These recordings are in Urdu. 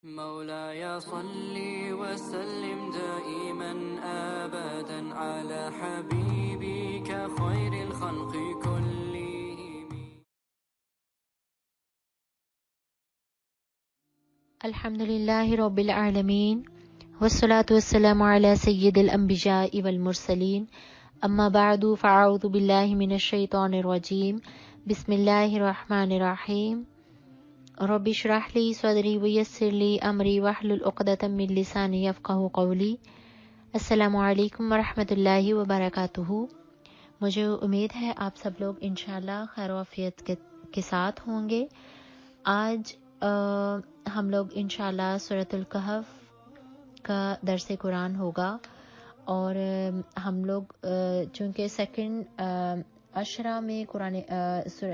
مولاي صل وسلم دائما أبدا على حبيبك خير الخلق كلهم. الحمد لله رب العالمين والصلاة والسلام على سيد الأنبياء والمرسلين أما بعد فأعوذ بالله من الشيطان الرجيم بسم الله الرحمن الرحيم رب اشرح لي صدري ويسر لي أمري واحلل عقدة من لساني يفقهوا قولي. السلام علیکم ورحمۃ اللہ وبرکاتہ. مجھے امید ہے آپ سب لوگ انشاءاللہ خیر و عافیت کے ساتھ ہوں گے. آج ہم لوگ انشاءاللہ سورۃ الکہف کا درس قرآن ہوگا اور ہم لوگ چونکہ سیکنڈ عشرہ میں قرآن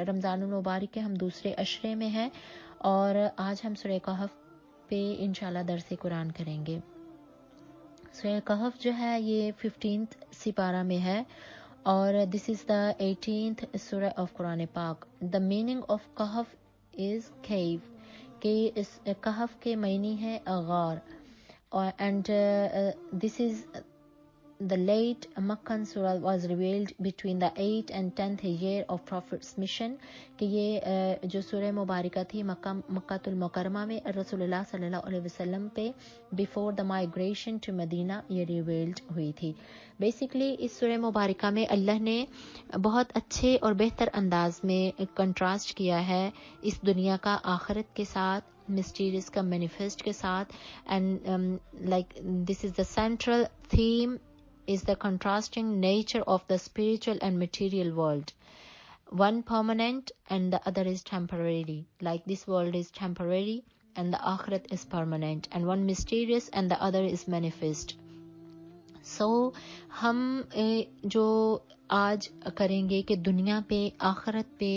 رمضان المبارک کے ہم دوسرے عشرے میں ہیں اور آج ہم سورہ کہف پہ انشاءاللہ درس قرآن کریں گے. سورہ کہف جو ہے یہ 15th سپارہ میں ہے اور دس از دا 18th سورہ آف قرآن پاک. دا میننگ آف کہف از کیو کہ اس کہف کے معنی ہے غار and this is the late Meccan surah was revealed between the 8th and 10th year of Prophet's mission کہ یہ جو سورہ مبارکہ تھی مکہ المکرمہ میں رسول اللہ صلی اللہ علیہ وسلم پہ before the migration to مدینہ یہ revealed ہوئی تھی. بیسیکلی اس سورہ مبارکہ میں اللہ نے بہت اچھے اور بہتر انداز میں کنٹراسٹ کیا ہے اس دنیا کا آخرت کے ساتھ, مسٹیریس کا مینیفیسٹ کے ساتھ, and like this is the central theme is the contrasting nature of the spiritual and material world. One permanent and the other is temporary. Like this world is temporary and the akhirat is permanent, and one mysterious and the other is manifest. So ہم جو آج کریں گے کہ دنیا پہ آخرت پہ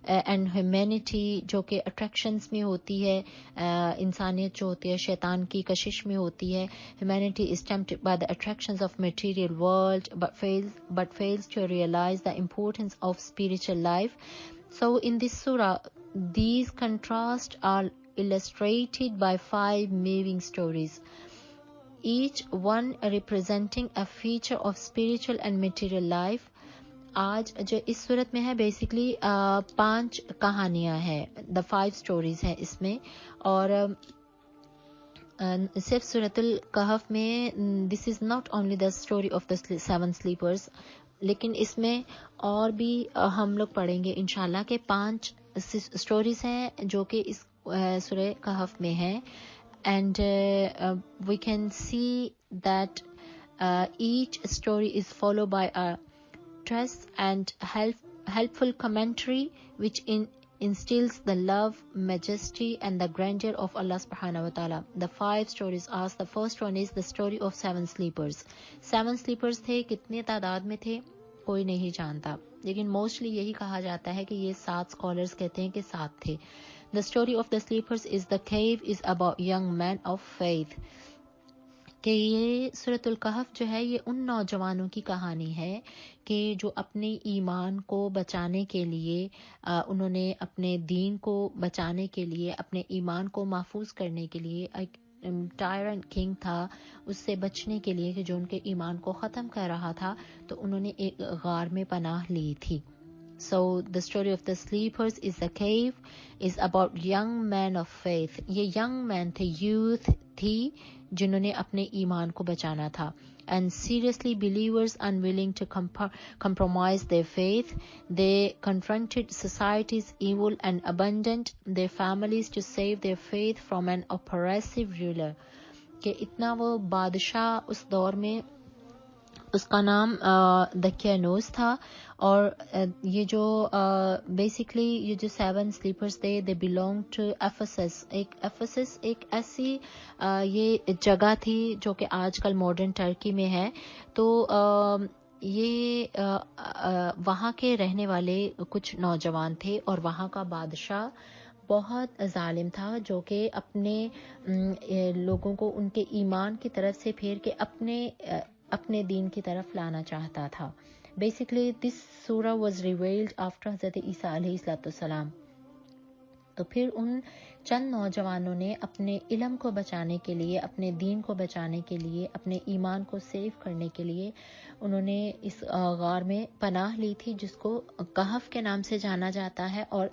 اینڈ ہیومینٹی جو کہ اٹریکشنز میں ہوتی ہے, انسانیت جو ہوتی ہے شیطان کی کشش میں ہوتی ہے. Humanity is tempted by the attractions of material world but fails to realize the importance of spiritual life. So in this surah these contrasts are illustrated by 5 moving stories, each one representing a feature of spiritual and material life. آج جو اس صورت میں ہے بیسیکلی 5 کہانیاں ہیں, the 5 stories ہیں اس میں, اور صرف سورۃ الکہف میں this is not only the story of the 7 sleepers, لیکن اس میں اور بھی ہم لوگ پڑھیں گے انشاءاللہ کہ 5 سٹوریز ہیں جو کہ اس سورہ کہف میں ہیں. And we can see that each story is followed by a stress and helpful commentary which instills the love, majesty and the grandeur of Allah subhanahu wa ta'ala. The 5 stories are, the first one is the story of 7 sleepers. 7 sleepers تھے, کتنے تعداد میں تھے کوئی نہیں جانتا, لیکن موسٹلی یہی کہا جاتا ہے کہ یہ 7 scholars کہتے ہیں کہ 7 تھے. The story of the sleepers is the cave is about young men of faith. کہ یہ سورۃ الکہف جو ہے یہ ان نوجوانوں کی کہانی ہے کہ جو اپنے ایمان کو بچانے کے لیے انہوں نے اپنے دین کو بچانے کے لیے, اپنے ایمان کو محفوظ کرنے کے لیے, ایک ٹائرنٹ کنگ تھا اس سے بچنے کے لیے کہ جو ان کے ایمان کو ختم کر رہا تھا, تو انہوں نے ایک غار میں پناہ لی تھی. So the story of the sleepers is the cave is about young men of faith. یہ young men تھے, youth تھی جنہوں نے اپنے ایمان کو بچانا تھا, and seriously believers unwilling to compromise their faith. They confronted society's evil and abandoned their families to save their faith from an oppressive ruler. کہ اتنا وہ بادشاہ اس دور میں, اس کا نام دکیانوس تھا, اور یہ جو بیسیکلی یہ جو 7 sleepers تھے they belong to Ephesus. Ephesus ایک ایسی یہ جگہ تھی جو کہ آج کل ماڈرن ٹرکی میں ہے. تو یہ وہاں کے رہنے والے کچھ نوجوان تھے اور وہاں کا بادشاہ بہت ظالم تھا جو کہ اپنے لوگوں کو ان کے ایمان کی طرف سے پھیر کے اپنے دین کی طرف لانا چاہتا تھا. بیسیکلی دس سورہ واز ریویلڈ آفٹر حضرت عیسیٰ علیہ السلام. تو پھر ان چند نوجوانوں نے اپنے علم کو بچانے کے لیے، اپنے دین کو بچانے کے لیے، اپنے ایمان کو سیو کرنے کے لیے انہوں نے اس غار میں پناہ لی تھی جس کو کہف کے نام سے جانا جاتا ہے. اور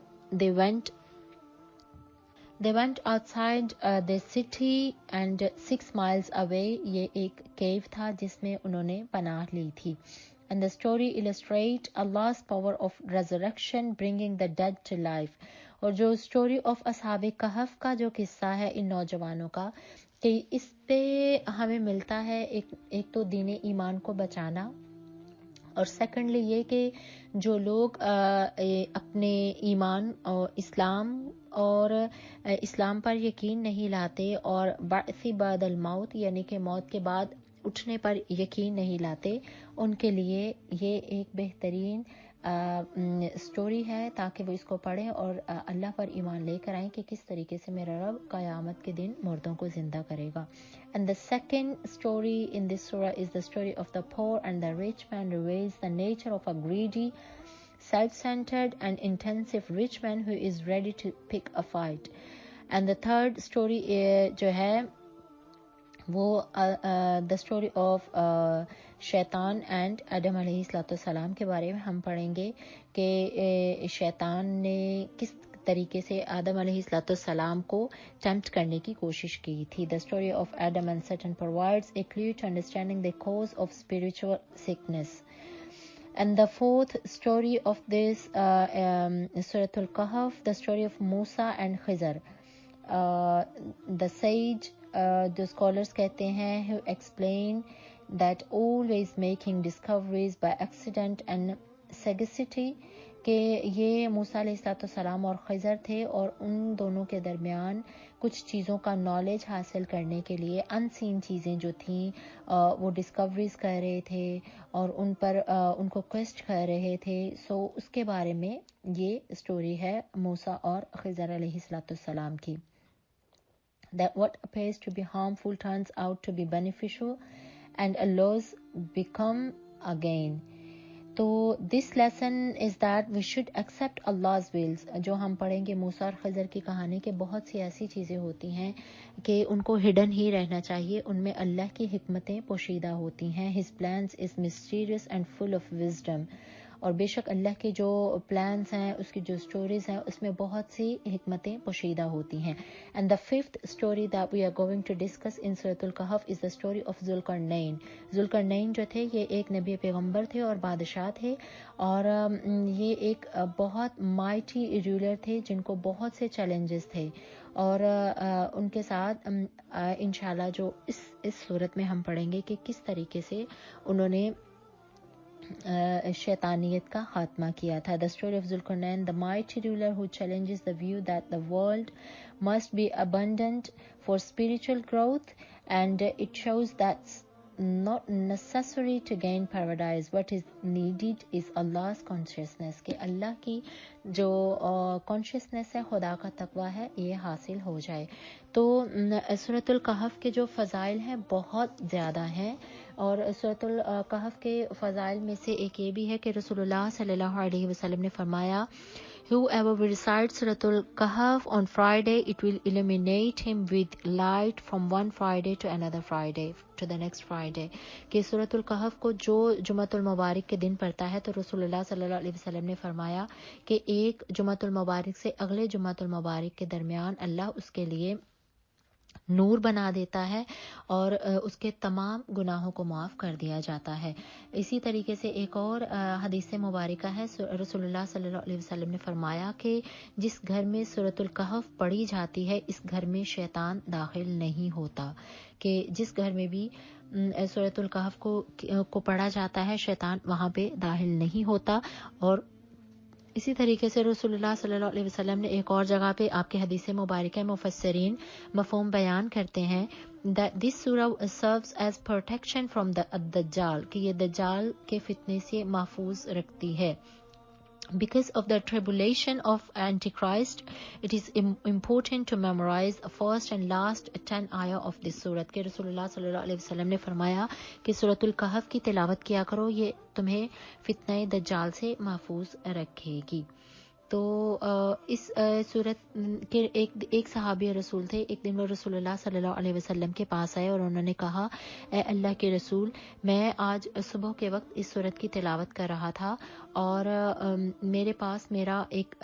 they went outside the city and 6 miles away یہ ایک کیو تھا جس میں انہوں نے پناہ لی تھی. And the story illustrate Allah's power of resurrection, bringing the dead to life. اور جو اسٹوری آف اصحاب کہف کا جو قصہ ہے ان نوجوانوں کا، کہ اس پہ ہمیں ملتا ہے ایک تو دین ایمان کو بچانا، اور سیکنڈلی یہ کہ جو لوگ اپنے ایمان اور اسلام پر یقین نہیں لاتے اور بعث بعد الموت یعنی کہ موت کے بعد اٹھنے پر یقین نہیں لاتے، ان کے لیے یہ ایک بہترین سٹوری ہے تاکہ وہ اس کو پڑھیں اور اللہ پر ایمان لے کر آئیں کہ کس طریقے سے میرا رب قیامت کے دن مردوں کو زندہ کرے گا. And the second story in this surah is the story of the poor and the rich man, reveals the nature of a greedy, self-centered and intensive rich man who is ready to pick a fight. And the third story جو ہے وہ the story of شیطان اینڈ آدم علیہ السلام کے بارے میں ہم پڑھیں گے کہ شیطان نے کس طریقے سے آدم علیہ السلام کو ٹیمپٹ کرنے کی کوشش کی تھی. The story of Adam and Satan provides a clue to understanding the cause of spiritual sickness. And the fourth story of this Surah Al-Kahf, the story of Musa and Khizr. The sage, the scholars کہتے ہیں who explain that always making discoveries by accident and sagacity، کہ یہ موسیٰ علیہ السلام اور خضر تھے اور ان دونوں کے درمیان کچھ چیزوں کا نالج حاصل کرنے کے لیے ان سین چیزیں جو تھیں وہ ڈسکوریز کر رہے تھے اور ان پر ان کو کویسٹ کر رہے تھے. سو اس کے بارے میں یہ سٹوری ہے موسیٰ اور خضر علیہ السلام کی. That what appears to be harmful turns out to be beneficial and a loss become a gain. تو this lesson is that we should accept Allah's wills. جو ہم پڑھیں گے موسیٰ اور خضر کی کہانی کے بہت سی ایسی چیزیں ہوتی ہیں کہ ان کو ہڈن ہی رہنا چاہیے، ان میں اللہ کی حکمتیں پوشیدہ ہوتی ہیں. His plans is mysterious and full of wisdom. اور بے شک اللہ کے جو پلانس ہیں، اس کی جو سٹوریز ہیں، اس میں بہت سی حکمتیں پوشیدہ ہوتی ہیں. And the fifth story that we are going to discuss in Surah Al-Kahf is the story of Zulqarnain. Zulqarnain جو تھے یہ ایک نبی پیغمبر تھے اور بادشاہ تھے، اور یہ ایک بہت مائٹی رولر تھے جن کو بہت سے چیلنجز تھے، اور ان کے ساتھ انشاءاللہ جو اس صورت میں ہم پڑھیں گے کہ کس طریقے سے انہوں نے شیطانیت کا خاتمہ کیا تھا. The story of Zulkarnain, the mighty ruler who challenges the view that the world must be abundant for spiritual growth, and it shows that's not necessary to gain paradise. What is needed is Allah's consciousness, کہ اللہ کی جو consciousness ہے، خدا کا تقوی ہے، یہ حاصل ہو جائے. تو سورۃ الکہف کے جو فضائل ہیں بہت زیادہ ہیں، اور سورۃ الکہف کے فضائل میں سے ایک یہ بھی ہے کہ رسول اللہ صلی اللہ علیہ وسلم نے فرمایا whoever will recite Surah Al-Kahf on Friday, it will illuminate him with light from one Friday to another Friday, to the next Friday. کہ سورۃ الکہف کو جو جمعۃ المبارک کے دن پڑھتا ہے تو رسول اللہ صلی اللہ علیہ وسلم نے فرمایا کہ ایک جمعۃ المبارک سے اگلے جمعۃ المبارک کے درمیان اللہ اس کے لیے نور بنا دیتا ہے اور اس کے تمام گناہوں کو معاف کر دیا جاتا ہے. اسی طریقے سے ایک اور حدیث مبارکہ ہے، رسول اللہ صلی اللہ علیہ وسلم نے فرمایا کہ جس گھر میں سورۃ الکہف پڑھی جاتی ہے اس گھر میں شیطان داخل نہیں ہوتا. کہ جس گھر میں بھی سورۃ الکہف کو پڑھا جاتا ہے شیطان وہاں پہ داخل نہیں ہوتا. اور اسی طریقے سے رسول اللہ صلی اللہ علیہ وسلم نے ایک اور جگہ پہ آپ کے حدیث مبارکہ مفسرین مفہوم بیان کرتے ہیں that this surah serves as protection from the دجال، کہ یہ دجال کے فتنے سے محفوظ رکھتی ہے. Because of the tribulation of Antichrist, it is important to memorize the first and last 10 ayah of this surah. کہ رسول اللہ صلی اللہ علیہ وسلم نے فرمایا کہ سورۃ الکہف کی تلاوت کیا کرو، یہ تمہیں فتنہ دجال سے محفوظ رکھے گی. تو اس صورت کے ایک صحابی رسول تھے. ایک دن وہ رسول اللہ صلی اللہ علیہ وسلم کے پاس آئے اور انہوں نے کہا اے اللہ کے رسول، میں آج صبح کے وقت اس صورت کی تلاوت کر رہا تھا اور میرے پاس میرا ایک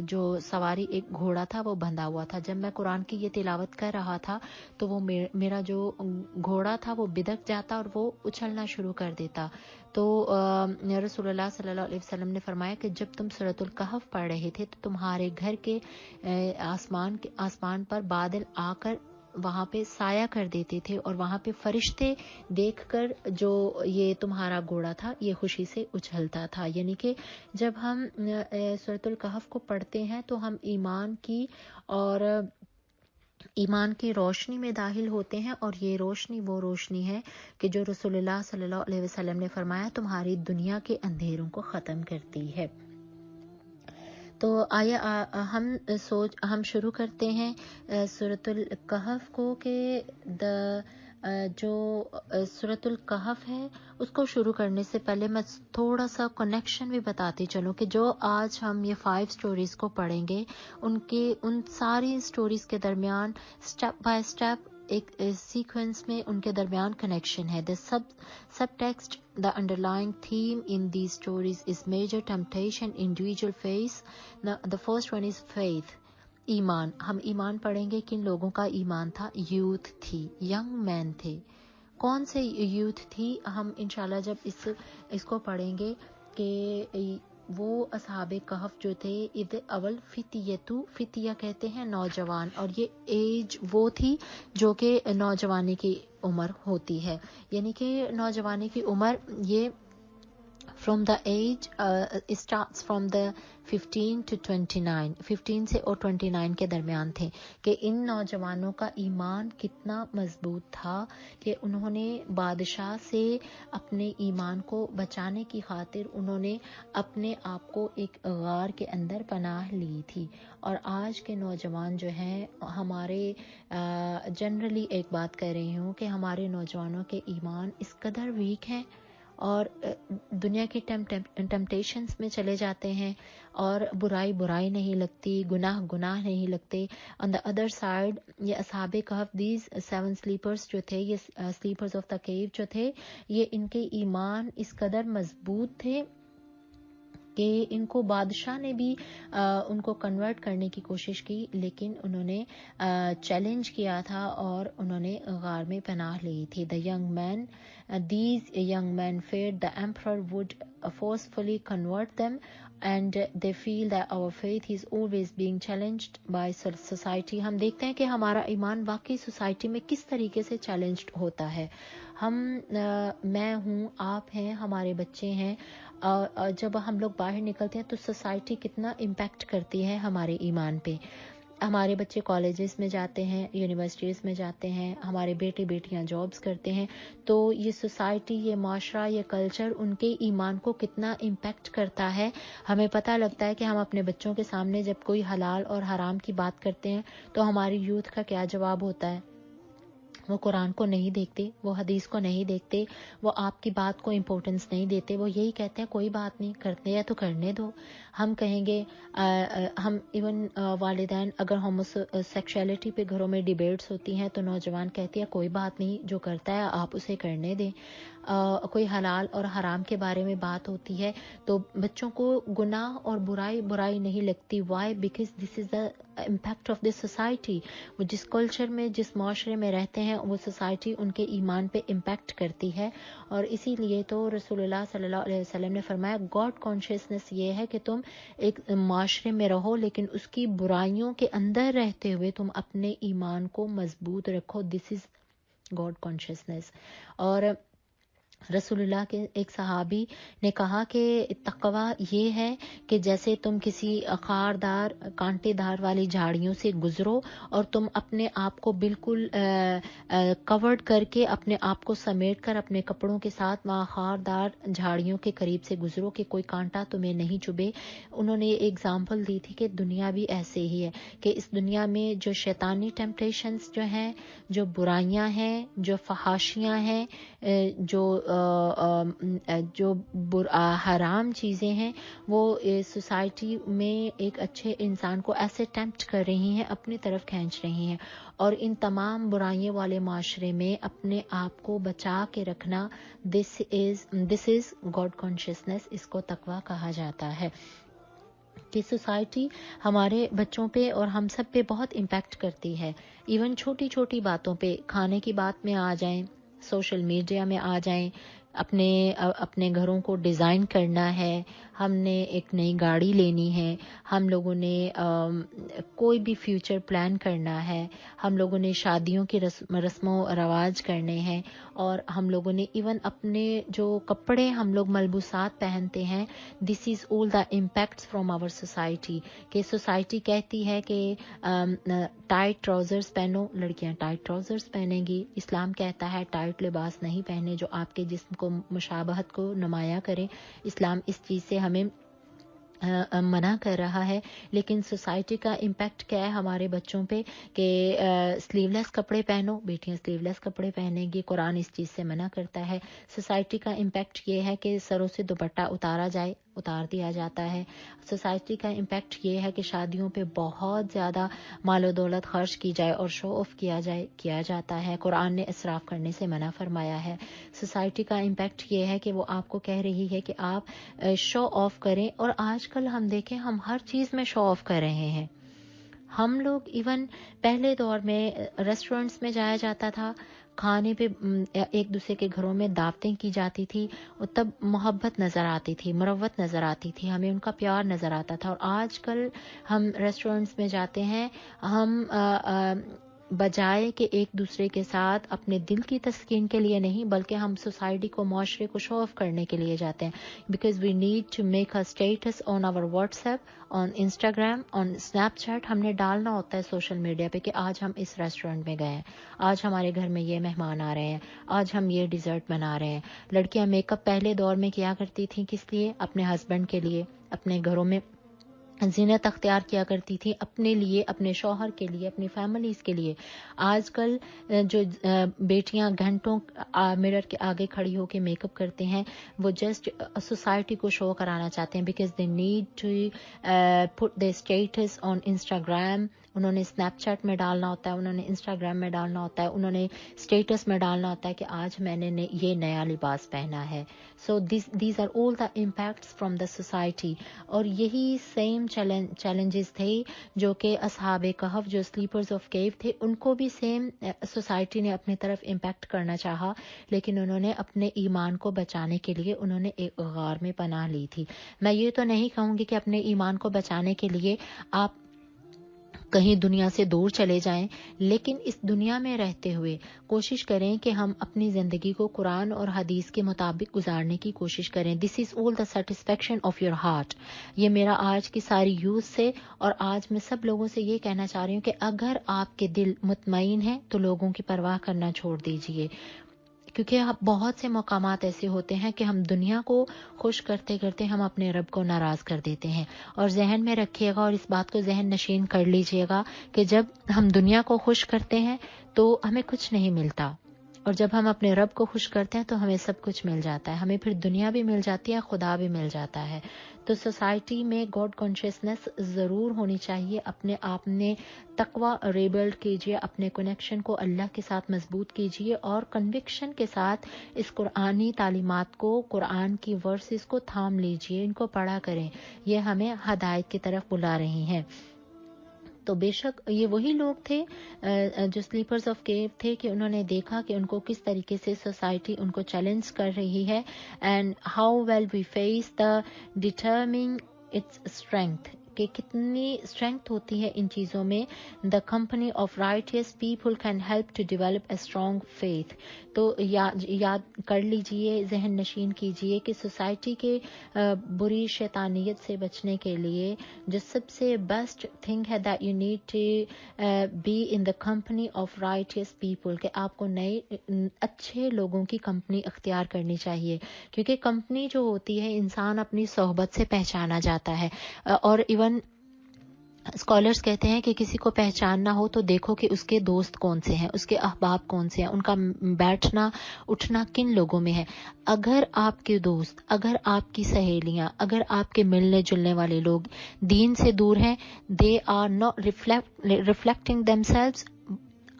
جو سواری ایک گھوڑا تھا وہ بندھا ہوا تھا. جب میں قرآن کی یہ تلاوت کر رہا تھا تو وہ میرا جو گھوڑا تھا وہ بدک جاتا اور وہ اچھلنا شروع کر دیتا. تو رسول اللہ صلی اللہ علیہ وسلم نے فرمایا کہ جب تم سورۃ الکہف پڑھ رہے تھے تو تمہارے گھر کے آسمان پر بادل آ کر وہاں پہ سایہ کر دیتے تھے اور وہاں پہ فرشتے دیکھ کر جو یہ تمہارا گھوڑا تھا یہ خوشی سے اچھلتا تھا. یعنی کہ جب ہم سورۃ الکہف کو پڑھتے ہیں تو ہم ایمان کی روشنی میں داخل ہوتے ہیں، اور یہ روشنی وہ روشنی ہے کہ جو رسول اللہ صلی اللہ علیہ وسلم نے فرمایا تمہاری دنیا کے اندھیروں کو ختم کرتی ہے. تو آئیے ہم شروع کرتے ہیں سورۃ الکہف کو کہ جو سورۃ الکہف ہے اس کو شروع کرنے سے پہلے میں تھوڑا سا کنیکشن بھی بتاتی چلوں کہ جو آج ہم یہ 5 سٹوریز کو پڑھیں گے ان ساری سٹوریز کے درمیان سٹیپ بائی سٹیپ ایک سیکوینس میں ان کے درمیان کنیکشن ہے. The subtext, the underlying theme in these stories is major temptation individual face. The first one is faith. ایمان. ہم ایمان پڑھیں گے. کن لوگوں کا ایمان تھا؟ یوتھ تھی، ینگ مین تھے. کون سے یوتھ تھی؟ ہم انشاءاللہ جب اس کو پڑھیں گے کہ وہ اصحاب کہف جو تھے اذ اول فتیہ کہتے ہیں نوجوان، اور یہ ایج وہ تھی جو کہ نوجوانی کی عمر ہوتی ہے. یعنی کہ نوجوانی کی عمر یہ from the age starts from the 15 to 29، 15 سے اور 29 کے درمیان تھے. کہ ان نوجوانوں کا ایمان کتنا مضبوط تھا کہ انہوں نے بادشاہ سے اپنے ایمان کو بچانے کی خاطر انہوں نے اپنے آپ کو ایک غار کے اندر پناہ لی تھی. اور آج کے نوجوان جو ہیں ہمارے جنرلی ایک بات کہہ رہی ہوں کہ ہمارے نوجوانوں کے ایمان اس قدر ویک ہیں اور دنیا کی ٹیمپٹیشنز میں چلے جاتے ہیں اور برائی نہیں لگتی، گناہ نہیں لگتے. آن دا ادر سائڈ یہ اصحاب کہف دیز 7 سلیپرز جو تھے، یہ سلیپرز آف دا کیو جو تھے، یہ ان کے ایمان اس قدر مضبوط تھے کہ ان کو بادشاہ نے بھی ان کو کنورٹ کرنے کی کوشش کی، لیکن انہوں نے چیلنج کیا تھا اور انہوں نے غار میں پناہ لی تھی. These young men feared the emperor would forcefully convert them, and they feel that our faith is always being challenged by society. ہم دیکھتے ہیں کہ ہمارا ایمان واقعی سوسائٹی میں کس طریقے سے چیلنجڈ ہوتا ہے. میں ہوں، آپ ہیں، ہمارے بچے ہیں. جب ہم لوگ باہر نکلتے ہیں تو سوسائٹی کتنا امپیکٹ کرتی ہے ہمارے ایمان پہ. ہمارے بچے کالجز میں جاتے ہیں، یونیورسٹیز میں جاتے ہیں، ہمارے بیٹے بیٹیاں جابز کرتے ہیں، تو یہ سوسائٹی، یہ معاشرہ، یہ کلچر ان کے ایمان کو کتنا امپیکٹ کرتا ہے. ہمیں پتہ لگتا ہے کہ ہم اپنے بچوں کے سامنے جب کوئی حلال اور حرام کی بات کرتے ہیں تو ہماری یوتھ کا کیا جواب ہوتا ہے. وہ قرآن کو نہیں دیکھتے، وہ حدیث کو نہیں دیکھتے، وہ آپ کی بات کو امپورٹنس نہیں دیتے. وہ یہی کہتے ہیں کوئی بات نہیں، کرتے ہیں تو کرنے دو. ہم کہیں گے ہم ایون والدین اگر ہومو سیکشولیٹی پہ گھروں میں ڈیبیٹس ہوتی ہیں تو نوجوان کہتے ہیں کوئی بات نہیں، جو کرتا ہے آپ اسے کرنے دیں. کوئی حلال اور حرام کے بارے میں بات ہوتی ہے تو بچوں کو گناہ اور برائی نہیں لگتی. Why? Because this is the impact of this society. وہ جس کلچر میں، جس معاشرے میں رہتے ہیں وہ سوسائٹی ان کے ایمان پہ امپیکٹ کرتی ہے. اور اسی لیے تو رسول اللہ صلی اللہ علیہ وسلم نے فرمایا گاڈ کانشیسنس یہ ہے کہ تم ایک معاشرے میں رہو لیکن اس کی برائیوں کے اندر رہتے ہوئے تم اپنے ایمان کو مضبوط رکھو. دس از گاڈ کانشیسنس. اور رسول اللہ کے ایک صحابی نے کہا کہ تقویٰ یہ ہے کہ جیسے تم کسی خاردار کانٹے دار والی جھاڑیوں سے گزرو اور تم اپنے آپ کو بالکل کورڈ کر کے اپنے آپ کو سمیٹ کر اپنے کپڑوں کے ساتھ وہاں خاردار جھاڑیوں کے قریب سے گزرو کہ کوئی کانٹا تمہیں نہیں چبھے. انہوں نے ایگزامپل دی تھی کہ دنیا بھی ایسے ہی ہے کہ اس دنیا میں جو شیطانی ٹیمپٹیشنز جو ہیں، جو برائیاں ہیں، جو فحاشیاں ہیں، جو جو حرام چیزیں ہیں وہ سوسائٹی میں ایک اچھے انسان کو ایسے ٹیمپٹ کر رہی ہیں، اپنی طرف کھینچ رہی ہیں، اور ان تمام برائیوں والے معاشرے میں اپنے آپ کو بچا کے رکھنا، دس از گاڈ کانشیسنس، اس کو تقویٰ کہا جاتا ہے۔ کہ سوسائٹی ہمارے بچوں پہ اور ہم سب پہ بہت امپیکٹ کرتی ہے، ایون چھوٹی چھوٹی باتوں پہ، کھانے کی بات میں آ جائیں، سوشل میڈیا میں آ جائیں، اپنے گھروں کو ڈیزائن کرنا ہے، ہم نے ایک نئی گاڑی لینی ہے، ہم لوگوں نے کوئی بھی فیوچر پلان کرنا ہے، ہم لوگوں نے شادیوں کی رسم و رواج کرنے ہیں، اور ہم لوگوں نے ایون اپنے جو کپڑے ہم لوگ ملبوسات پہنتے ہیں، this is all the impacts from our society, کہ سوسائٹی کہتی ہے کہ ٹائٹ ٹراؤزرز پہنو، لڑکیاں ٹائٹ ٹراؤزرز پہنیں گی، اسلام کہتا ہے ٹائٹ لباس نہیں پہنے جو آپ کے جسم کو مشابہت کو نمایاں کرے، اسلام اس چیز سے ہمیں منع کر رہا ہے۔ لیکن سوسائٹی کا امپیکٹ کیا ہے ہمارے بچوں پہ کہ سلیو لیس کپڑے پہنو، بیٹیاں سلیو لیس کپڑے پہنیں گی، قرآن اس چیز سے منع کرتا ہے۔ سوسائٹی کا امپیکٹ یہ ہے کہ سروں سے دوپٹہ اتار دیا جاتا ہے۔ سوسائٹی کا امپیکٹ یہ ہے کہ شادیوں پہ بہت زیادہ مال و دولت خرچ کی جائے اور شو آف کیا جاتا ہے، قرآن نے اسراف کرنے سے منع فرمایا ہے۔ سوسائٹی کا امپیکٹ یہ ہے کہ وہ آپ کو کہہ رہی ہے کہ آپ شو آف کریں، اور آج کل ہم دیکھیں ہم ہر چیز میں شو آف کر رہے ہیں۔ ہم لوگ ایون پہلے دور میں ریسٹورنٹس میں جایا جاتا تھا، کھانے پہ ایک دوسرے کے گھروں میں دعوتیں کی جاتی تھی، اور تب محبت نظر آتی تھی، مروت نظر آتی تھی، ہمیں ان کا پیار نظر آتا تھا۔ اور آج کل ہم ریسٹورنٹس میں جاتے ہیں، ہم بجائے کہ ایک دوسرے کے ساتھ اپنے دل کی تسکین کے لیے نہیں، بلکہ ہم سوسائٹی کو، معاشرے کو شو آف کرنے کے لیے جاتے ہیں، because we need to make a status on our WhatsApp, on Instagram, on Snapchat, ہم نے ڈالنا ہوتا ہے سوشل میڈیا پہ کہ آج ہم اس ریسٹورینٹ میں گئے ہیں، آج ہمارے گھر میں یہ مہمان آ رہے ہیں، آج ہم یہ ڈیزرٹ بنا رہے ہیں۔ لڑکیاں میک اپ پہلے دور میں کیا کرتی تھیں، کس لیے؟ اپنے ہسبینڈ کے لیے، اپنے گھروں میں زینت اختیار کیا کرتی تھی، اپنے لیے، اپنے شوہر کے لیے، اپنی فیملیز کے لیے۔ آج کل جو بیٹیاں گھنٹوں مرر کے آگے کھڑی ہو کے میک اپ کرتے ہیں، وہ جسٹ سوسائٹی کو شو کرانا چاہتے ہیں، because they need to put the status on Instagram. انہوں نے اسنیپ چیٹ میں ڈالنا ہوتا ہے، انہوں نے انسٹاگرام میں ڈالنا ہوتا ہے، انہوں نے اسٹیٹس میں ڈالنا ہوتا ہے کہ آج میں نے یہ نیا لباس پہنا ہے۔ So these are all the impacts from the society. اور یہی سیم چیلنجز تھے جو کہ اصحاب کہف، جو سلیپرز آف کیو تھے، ان کو بھی سیم سوسائٹی نے اپنے طرف امپیکٹ کرنا چاہا، لیکن انہوں نے اپنے ایمان کو بچانے کے لیے انہوں نے ایک غار میں پناہ لی تھی۔ میں یہ تو نہیں کہوں گی کہ اپنے ایمان کو بچانے کے لیے آپ کہیں دنیا سے دور چلے جائیں، لیکن اس دنیا میں رہتے ہوئے کوشش کریں کہ ہم اپنی زندگی کو قرآن اور حدیث کے مطابق گزارنے کی کوشش کریں۔ This is all the satisfaction of your heart. یہ میرا آج کی ساری یوز سے اور آج میں سب لوگوں سے یہ کہنا چاہ رہی ہوں کہ اگر آپ کے دل مطمئن ہیں تو لوگوں کی پرواہ کرنا چھوڑ دیجئے، کیونکہ بہت سے مقامات ایسے ہوتے ہیں کہ ہم دنیا کو خوش کرتے کرتے ہم اپنے رب کو ناراض کر دیتے ہیں۔ اور ذہن میں رکھیے گا اور اس بات کو ذہن نشین کر لیجئے گا کہ جب ہم دنیا کو خوش کرتے ہیں تو ہمیں کچھ نہیں ملتا، اور جب ہم اپنے رب کو خوش کرتے ہیں تو ہمیں سب کچھ مل جاتا ہے، ہمیں پھر دنیا بھی مل جاتی ہے، خدا بھی مل جاتا ہے۔ تو سوسائٹی میں گاڈ کانشیسنس ضرور ہونی چاہیے، اپنے آپ نے تقوی ریبلڈ کیجئے، اپنے کنیکشن کو اللہ کے ساتھ مضبوط کیجئے، اور کنوکشن کے ساتھ اس قرآنی تعلیمات کو، قرآن کی ورسز کو تھام لیجئے، ان کو پڑھا کریں، یہ ہمیں ہدایت کی طرف بلا رہی ہیں۔ تو بے شک یہ وہی لوگ تھے جو سلیپرز آف کیو تھے کہ انہوں نے دیکھا کہ ان کو کس طریقے سے سوسائٹی ان کو چیلنج کر رہی ہے، and how well we face the determining its strength, کہ کتنی اسٹرینتھ ہوتی ہے ان چیزوں میں۔ The company of righteous people can help to develop a strong faith. تو یاد کر لیجئے، ذہن نشین کیجئے کہ سوسائٹی کے بری شیطانیت سے بچنے کے لیے جو سب سے بیسٹ تھنگ ہے، that you need to be in the company of righteous people, کہ آپ کو نئے اچھے لوگوں کی کمپنی اختیار کرنی چاہیے، کیونکہ کمپنی جو ہوتی ہے انسان اپنی صحبت سے پہچانا جاتا ہے۔ اور ایون اسکالرس کہتے ہیں کہ کسی کو پہچاننا ہو تو دیکھو کہ اس کے دوست کون سے ہیں، اس کے احباب کون سے ہیں، ان کا بیٹھنا اٹھنا کن لوگوں میں ہے۔ اگر آپ کے دوست، اگر آپ کی سہیلیاں، اگر آپ کے ملنے جلنے والے لوگ دین سے دور ہیں، they are not reflecting themselves،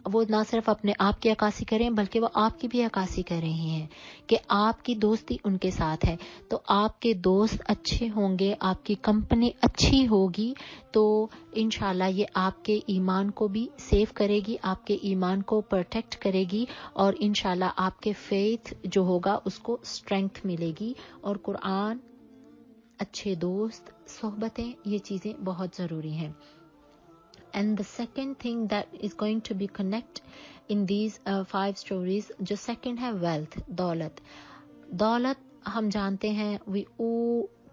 وہ نہ صرف اپنے آپ کی عکاسی کریں بلکہ وہ آپ کی بھی عکاسی کر رہے ہیں کہ آپ کی دوستی ان کے ساتھ ہے۔ تو آپ کے دوست اچھے ہوں گے، آپ کی کمپنی اچھی ہوگی تو انشاءاللہ یہ آپ کے ایمان کو بھی سیو کرے گی، آپ کے ایمان کو پروٹیکٹ کرے گی، اور انشاءاللہ آپ کے فیتھ جو ہوگا اس کو اسٹرینتھ ملے گی۔ اور قرآن، اچھے دوست، صحبتیں، یہ چیزیں بہت ضروری ہیں۔ And the second thing that is going to be connect in these 5 stories، جو second ہے wealth، دولت۔ دولت ہم جانتے ہیں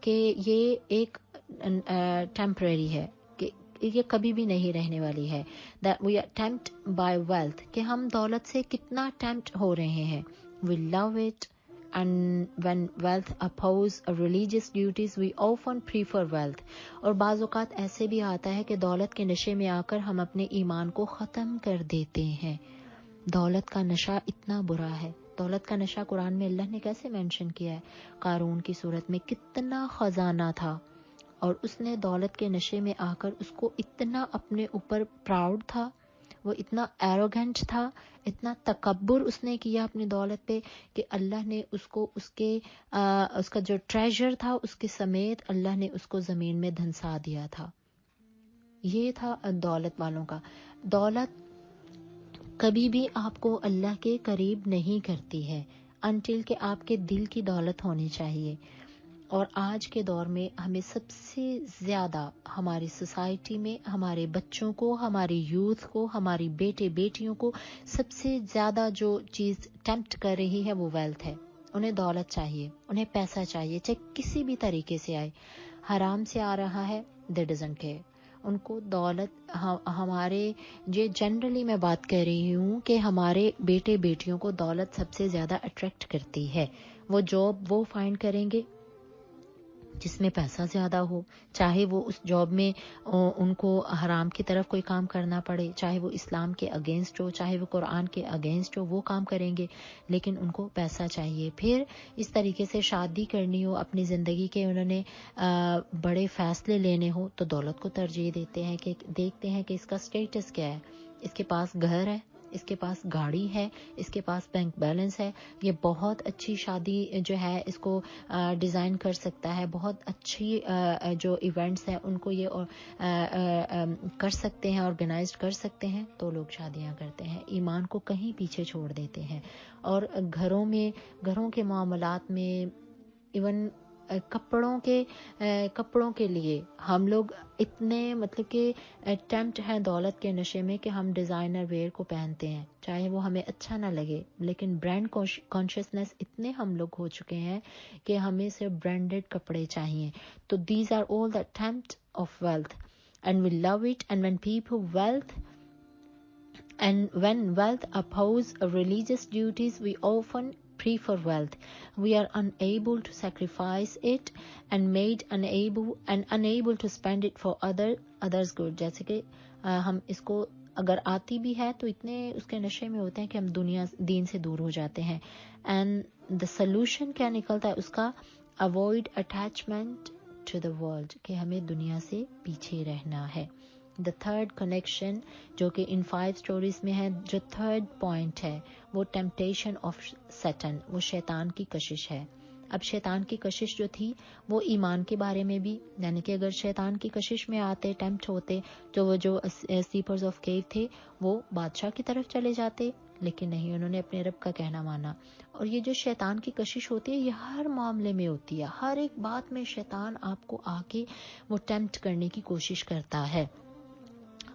کہ یہ ایک temporary ہے، کہ یہ کبھی بھی نہیں رہنے والی ہے۔ that we are tempted by wealth، کہ ہم دولت سے کتنا tempt ہو رہے ہیں۔ we love it، and when wealth oppose religious duties we often prefer wealth۔ اور بعض اوقات ایسے بھی آتا ہے کہ دولت کے نشے میں آ کر ہم اپنے ایمان کو ختم کر دیتے ہیں۔ دولت کا نشہ اتنا برا ہے۔ دولت کا نشہ قرآن میں اللہ نے کیسے مینشن کیا ہے؟ قارون کی صورت میں کتنا خزانہ تھا، اور اس نے دولت کے نشے میں آ کر اس کو اتنا اپنے اوپر پراؤڈ تھا، وہ اتنا ایروگنٹ تھا، اتنا تکبر اس نے کیا اپنی دولت پہ کہ اللہ نے اس کو اس کا جو ٹریجر تھا اس کے سمیت اللہ نے اس کو زمین میں دھنسا دیا تھا۔ یہ تھا دولت والوں کا۔ دولت کبھی بھی آپ کو اللہ کے قریب نہیں کرتی ہے انٹل کہ آپ کے دل کی دولت ہونی چاہیے۔ اور آج کے دور میں ہمیں سب سے زیادہ ہماری سوسائٹی میں ہمارے بچوں کو، ہماری یوتھ کو، ہماری بیٹے بیٹیوں کو سب سے زیادہ جو چیز ٹیمپٹ کر رہی ہے وہ ویلتھ ہے۔ انہیں دولت چاہیے، انہیں پیسہ چاہیے، چاہے کسی بھی طریقے سے آئے، حرام سے آ رہا ہے they doesn't care۔ ان کو دولت، ہمارے یہ جنرلی میں بات کر رہی ہوں کہ ہمارے بیٹے بیٹیوں کو دولت سب سے زیادہ اٹریکٹ کرتی ہے۔ وہ جاب وہ فائنڈ کریں گے جس میں پیسہ زیادہ ہو، چاہے وہ اس جاب میں ان کو حرام کی طرف کوئی کام کرنا پڑے، چاہے وہ اسلام کے اگینسٹ ہو، چاہے وہ قرآن کے اگینسٹ ہو، وہ کام کریں گے، لیکن ان کو پیسہ چاہیے۔ پھر اس طریقے سے شادی کرنی ہو، اپنی زندگی کے انہوں نے بڑے فیصلے لینے ہو تو دولت کو ترجیح دیتے ہیں، کہ دیکھتے ہیں کہ اس کا سٹیٹس کیا ہے، اس کے پاس گھر ہے، اس کے پاس گاڑی ہے، اس کے پاس بینک بیلنس ہے، یہ بہت اچھی شادی جو ہے اس کو ڈیزائن کر سکتا ہے، بہت اچھی جو ایونٹس ہیں ان کو یہ کر سکتے ہیں، آرگنائز کر سکتے ہیں، تو لوگ شادیاں کرتے ہیں، ایمان کو کہیں پیچھے چھوڑ دیتے ہیں۔ اور گھروں کے معاملات میں، ایون کپڑوں کے لیے ہم لوگ اتنے مطلب کہ ٹیمپٹ ہیں دولت کے نشے میں کہ ہم ڈیزائنر ویئر کو پہنتے ہیں، چاہے وہ ہمیں اچھا نہ لگے، لیکن برانڈ کانشیسنس اتنے ہم لوگ ہو چکے ہیں کہ ہمیں صرف برانڈڈ کپڑے چاہیے۔ تو these are all the tempt of wealth and we love it, and when people wealth And when wealth oppose religious duties, we often prefer wealth. We are unable to sacrifice it and unable to spend it for others good. جیسے کہ ہم اس کو اگر آتی بھی ہے تو اتنے اس کے نشے میں ہوتے ہیں کہ ہم دین سے دور ہو جاتے ہیں۔ And the solution کیا نکلتا ہے اس کا؟ avoid attachment to the world، کہ ہمیں دنیا سے پیچھے رہنا ہے۔ The third connection جو کہ ان 5 stories میں ہے، جو third point ہے وہ temptation of Satan، وہ شیطان کی کشش ہے۔ اب شیطان کی کشش جو تھی وہ ایمان کے بارے میں بھی، یعنی کہ اگر شیطان کی کشش میں آتے، ٹیمپٹ ہوتے، تو وہ جو سلیپرز آف کیو تھے وہ بادشاہ کی طرف چلے جاتے، لیکن نہیں، انہوں نے اپنے رب کا کہنا مانا۔ اور یہ جو شیطان کی کشش ہوتی ہے یہ ہر معاملے میں ہوتی ہے، ہر ایک بات میں شیطان آپ کو آ کے وہ ٹیمپٹ کرنے کی کوشش کرتا ہے،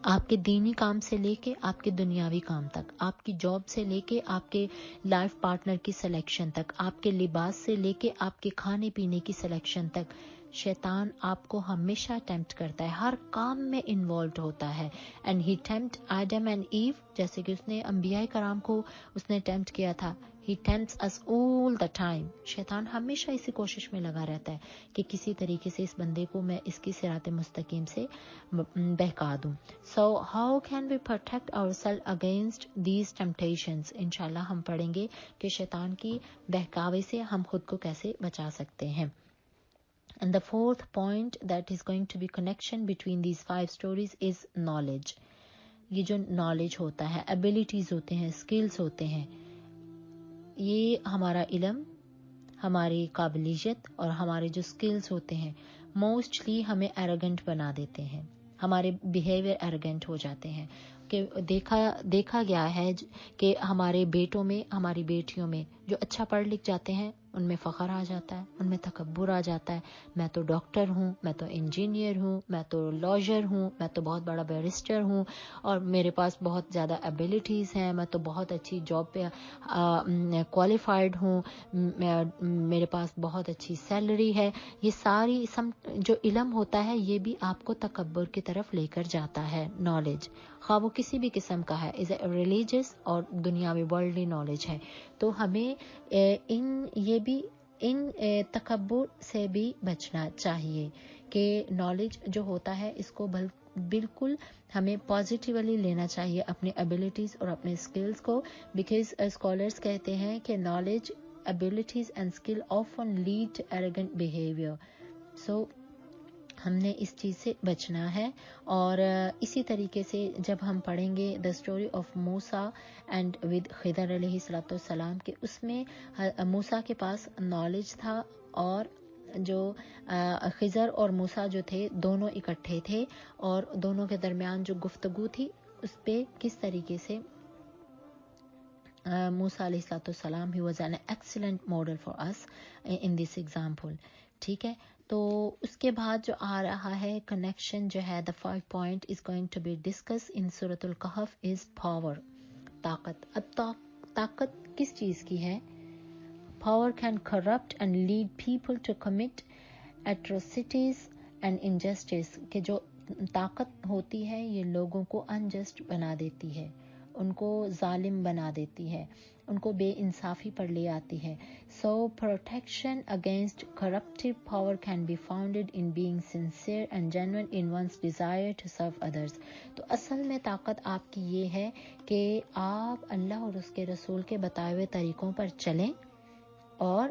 آپ کے دینی کام سے لے کے آپ کے دنیاوی کام تک، آپ کی جاب سے لے کے آپ کے لائف پارٹنر کی سلیکشن تک، آپ کے لباس سے لے کے آپ کے کھانے پینے کی سلیکشن تک، شیطان آپ کو ہمیشہ ٹیمپٹ کرتا ہے, ہر کام میں انوالوڈ ہوتا ہے. And he tempt Adam and ایو, جیسے کہ اس نے انبیاء کرام کو اس نے ٹیمپٹ کیا تھا. He tempts us all the time. شیطان ہمیشہ اسی کوشش میں لگا رہتا ہے کہ کسی طریقے سے اس بندے کو میں اس کی صراط مستقیم سے بہکا دوں. So how can we protect ourselves against these temptations? انشاءاللہ ہم پڑھیں گے کہ شیطان کی بہکاوے سے ہم خود کو کیسے بچا سکتے ہیں. And the fourth point that is going to be connection between these 5 stories is knowledge. یہ جو knowledge ہوتا ہے, abilities ہوتے ہیں, skills ہوتے ہیں, یہ ہمارا علم, ہماری قابلیت اور ہمارے جو سکلز ہوتے ہیں موسٹلی ہمیں ایروگنٹ بنا دیتے ہیں, ہمارے بیہیویئر ایروگنٹ ہو جاتے ہیں. کہ دیکھا گیا ہے کہ ہمارے بیٹوں میں, ہماری بیٹیوں میں جو اچھا پڑھ لکھ جاتے ہیں ان میں فخر آ جاتا ہے, ان میں تکبر آ جاتا ہے. میں تو ڈاکٹر ہوں, میں تو انجینئر ہوں, میں تو لائر ہوں, میں تو بہت بڑا بیرسٹر ہوں, اور میرے پاس بہت زیادہ ایبیلٹیز ہیں, میں تو بہت اچھی جاب پہ کوالیفائڈ ہوں, میرے پاس بہت اچھی سیلری ہے. یہ ساری جو علم ہوتا ہے یہ بھی آپ کو تکبر کی طرف لے کر جاتا ہے. نالج خواہ وہ کسی بھی قسم کا ہے, از اے ریلیجس اور دنیاوی ورلڈلی نالج ہے. تو ہمیں ان تکبر سے بھی بچنا چاہیے کہ نالج جو ہوتا ہے اس کو بالکل ہمیں پازیٹیولی لینا چاہیے اپنی ایبیلٹیز اور اپنے اسکلز کو, بیکاز اسکالرز کہتے ہیں کہ knowledge, abilities and skill often lead to arrogant behaviour. So ہم نے اس چیز سے بچنا ہے. اور اسی طریقے سے جب ہم پڑھیں گے دا اسٹوری آف موسیٰ اینڈ ود خضر علیہ السلام کے, اس میں موسیٰ کے پاس نالج تھا اور جو خضر اور موسیٰ جو تھے دونوں اکٹھے تھے, اور دونوں کے درمیان جو گفتگو تھی اس پہ کس طریقے سے موسیٰ علیہ السلام he was an excellent model for us in this example. ٹھیک ہے, تو اس کے بعد جو آ رہا ہے کنیکشن جو ہے, the 5 point is going to be discussed in سورۃ الکہف is power. طاقت. اب طاقت کس چیز کی ہے؟ Power can corrupt and lead people to commit atrocities and injustice. کہ جو طاقت ہوتی ہے یہ لوگوں کو unjust بنا دیتی ہے, ان کو ظالم بنا دیتی ہے, ان کو بے انصافی پر لے آتی ہے. So protection against corruptive power can be founded in being sincere and genuine in one's desire to serve others. تو اصل میں طاقت آپ کی یہ ہے کہ آپ اللہ اور اس کے رسول کے بتائے ہوئے طریقوں پر چلیں, اور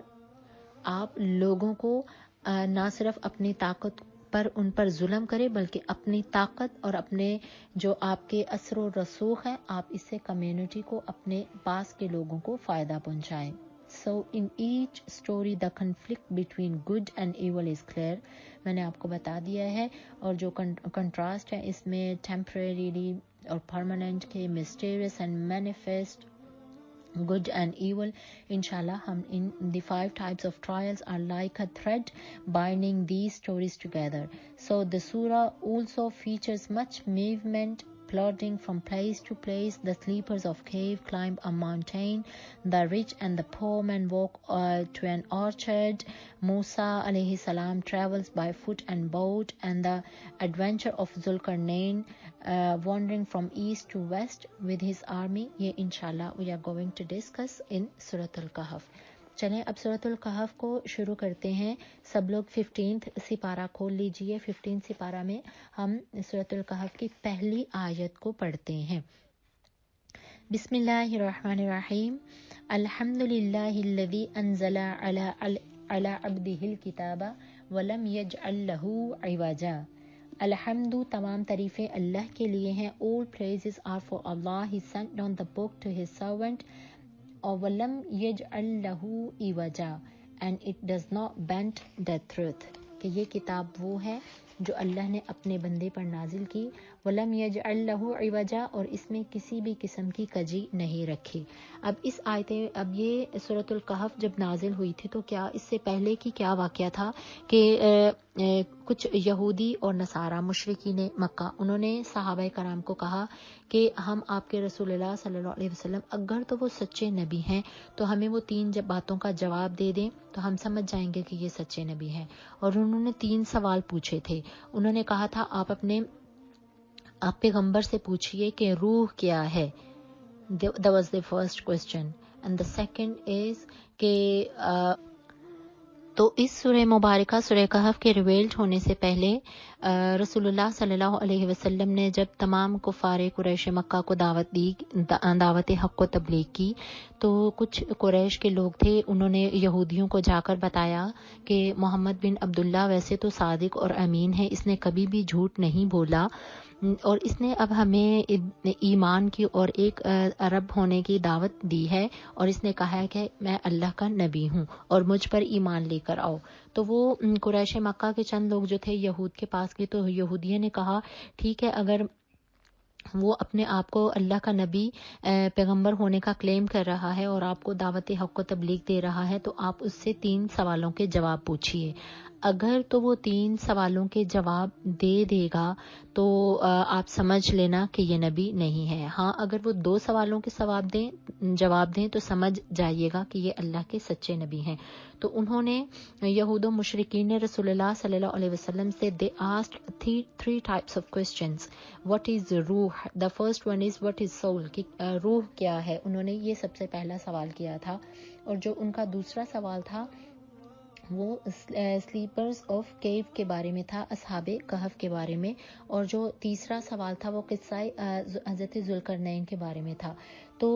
آپ لوگوں کو نہ صرف اپنی طاقت پر ان پر ظلم کرے بلکہ اپنی طاقت اور اپنے جو آپ کے اثر و رسوخ ہے آپ اس سے کمیونٹی کو, اپنے پاس کے لوگوں کو فائدہ پہنچائیں. So in each story the conflict between good and evil is clear. میں نے آپ کو بتا دیا ہے, اور جو کنٹراسٹ ہے اس میں temporarily اور permanent کے, mysterious and manifest, good and evil. Inshallah hum in the 5 types of trials are like a thread binding these stories together. So the surah also features much movement, plodding from place to place. The sleepers of cave climb a mountain, the rich and the poor man walk to an orchard. Musa alayhi salam travels by foot and boat, and the adventure of Zulkarnain wandering from east to west with his army. Ye inshallah we are going to discuss in Surat al-Kahf. چلیں اب سورۃ الکہف کو شروع کرتے ہیں. سب لوگ 15th سپارہ کھول لیجئے. 15th سپارہ میں ہم سورۃ الکہف کی پہلی آیت کو پڑھتے ہیں. بسم اللہ الرحمن الرحیم. الحمد للہ الذی انزل علی عبدہ الکتاب ولم یجعل لہ عوجا. الحمد تمام تعریفیں اللہ کے لیے ہیں. All praises are for Allah. He sent down the book to his servant. وَلَمْ يَجْعَلْ لَهُ عِوَجًا, and it does not bend the truth. کہ یہ کتاب وہ ہے جو اللہ نے اپنے بندے پر نازل کی، وَلَمْ يَجْعَلْ لَهُ عِوَجًا، اور اس میں کسی بھی قسم کی کجی نہیں رکھی۔ اب یہ سورۃ الکہف جب نازل ہوئی تھی تو کیا اس سے پہلے کی کیا واقعہ تھا کہ کچھ یہودی اور نصارہ مشرکین مکہ انہوں نے صحابہ کرام کو کہا کہ ہم آپ کے رسول اللہ صلی اللہ علیہ وسلم اگر تو وہ سچے نبی ہیں تو ہمیں وہ 3 باتوں کا جواب دے دیں تو ہم سمجھ جائیں گے کہ یہ سچے نبی ہیں۔ اور انہوں نے 3 سوال پوچھے تھے۔ انہوں نے کہا تھا آپ پیغمبر سے پوچھئے کہ روح کیا ہے، that was the first question, and the second is کہ تو اس سورہ مبارکہ سورہ کہف کے ریویلڈ ہونے سے پہلے رسول اللہ صلی اللہ علیہ وسلم نے جب تمام کفار قریش مکہ کو دعوت حق و تبلیغ کی تو کچھ قریش کے لوگ تھے، انہوں نے یہودیوں کو جا کر بتایا کہ محمد بن عبداللہ ویسے تو صادق اور امین ہے، اس نے کبھی بھی جھوٹ نہیں بولا اور اس نے اب ہمیں ایمان کی اور ایک عرب ہونے کی دعوت دی ہے اور اس نے کہا ہے کہ میں اللہ کا نبی ہوں اور مجھ پر ایمان لے کر آؤ۔ تو وہ قریش مکہ کے چند لوگ جو تھے یہود کے پاس گئے تو یہودیوں نے کہا ٹھیک ہے، اگر وہ اپنے آپ کو اللہ کا نبی پیغمبر ہونے کا کلیم کر رہا ہے اور آپ کو دعوت حق و تبلیغ دے رہا ہے تو آپ اس سے 3 سوالوں کے جواب پوچھئے۔ اگر تو وہ 3 سوالوں کے جواب دے گا تو آپ سمجھ لینا کہ یہ نبی نہیں ہے۔ ہاں اگر وہ 2 سوالوں کے جواب دیں تو سمجھ جائیے گا کہ یہ اللہ کے سچے نبی ہیں۔ تو انہوں نے یہود و مشرکین نے رسول اللہ صلی اللہ علیہ وسلم سے they asked 3 types of questions. What is روح؟ The first one is what is soul؟ کہ روح کیا ہے؟ انہوں نے یہ سب سے پہلا سوال کیا تھا۔ اور جو ان کا دوسرا سوال تھا وہ سلیپرز آف کیو کے بارے میں تھا، اصحاب کہف کے بارے میں، اور جو تیسرا سوال تھا وہ قصہ حضرت ذوالقرنین کے بارے میں تھا۔ تو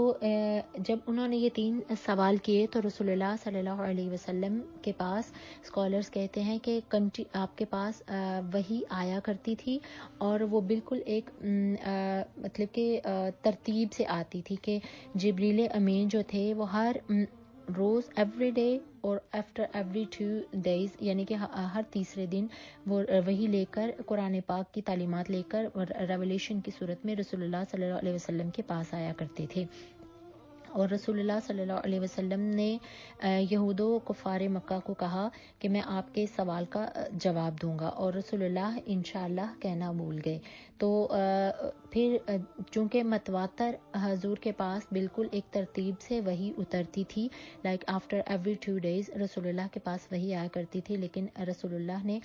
جب انہوں نے یہ 3 سوال کیے تو رسول اللہ صلی اللہ علیہ وسلم کے پاس اسکالرز کہتے ہیں کہ آپ کے پاس وحی آیا کرتی تھی اور وہ بالکل ایک مطلب کہ ترتیب سے آتی تھی کہ جبریل امین جو تھے وہ ہر روز ایوری ڈے اور آفٹر ایوری 2 days یعنی کہ ہر تیسرے دن وہ وہی لے کر قرآن پاک کی تعلیمات لے کر ریولیشن کی صورت میں رسول اللہ صلی اللہ علیہ وسلم کے پاس آیا کرتے تھے۔ اور رسول اللہ صلی اللہ علیہ وسلم نے یہود و کفار مکہ کو کہا کہ میں آپ کے سوال کا جواب دوں گا اور رسول اللہ انشاءاللہ کہنا بھول گئے۔ تو پھر چونکہ متواتر حضور کے پاس بالکل ایک ترتیب سے وہی اترتی تھی، لائک آفٹر ایوری 2 days رسول اللہ کے پاس وہی آیا کرتی تھی، لیکن رسول اللہ نے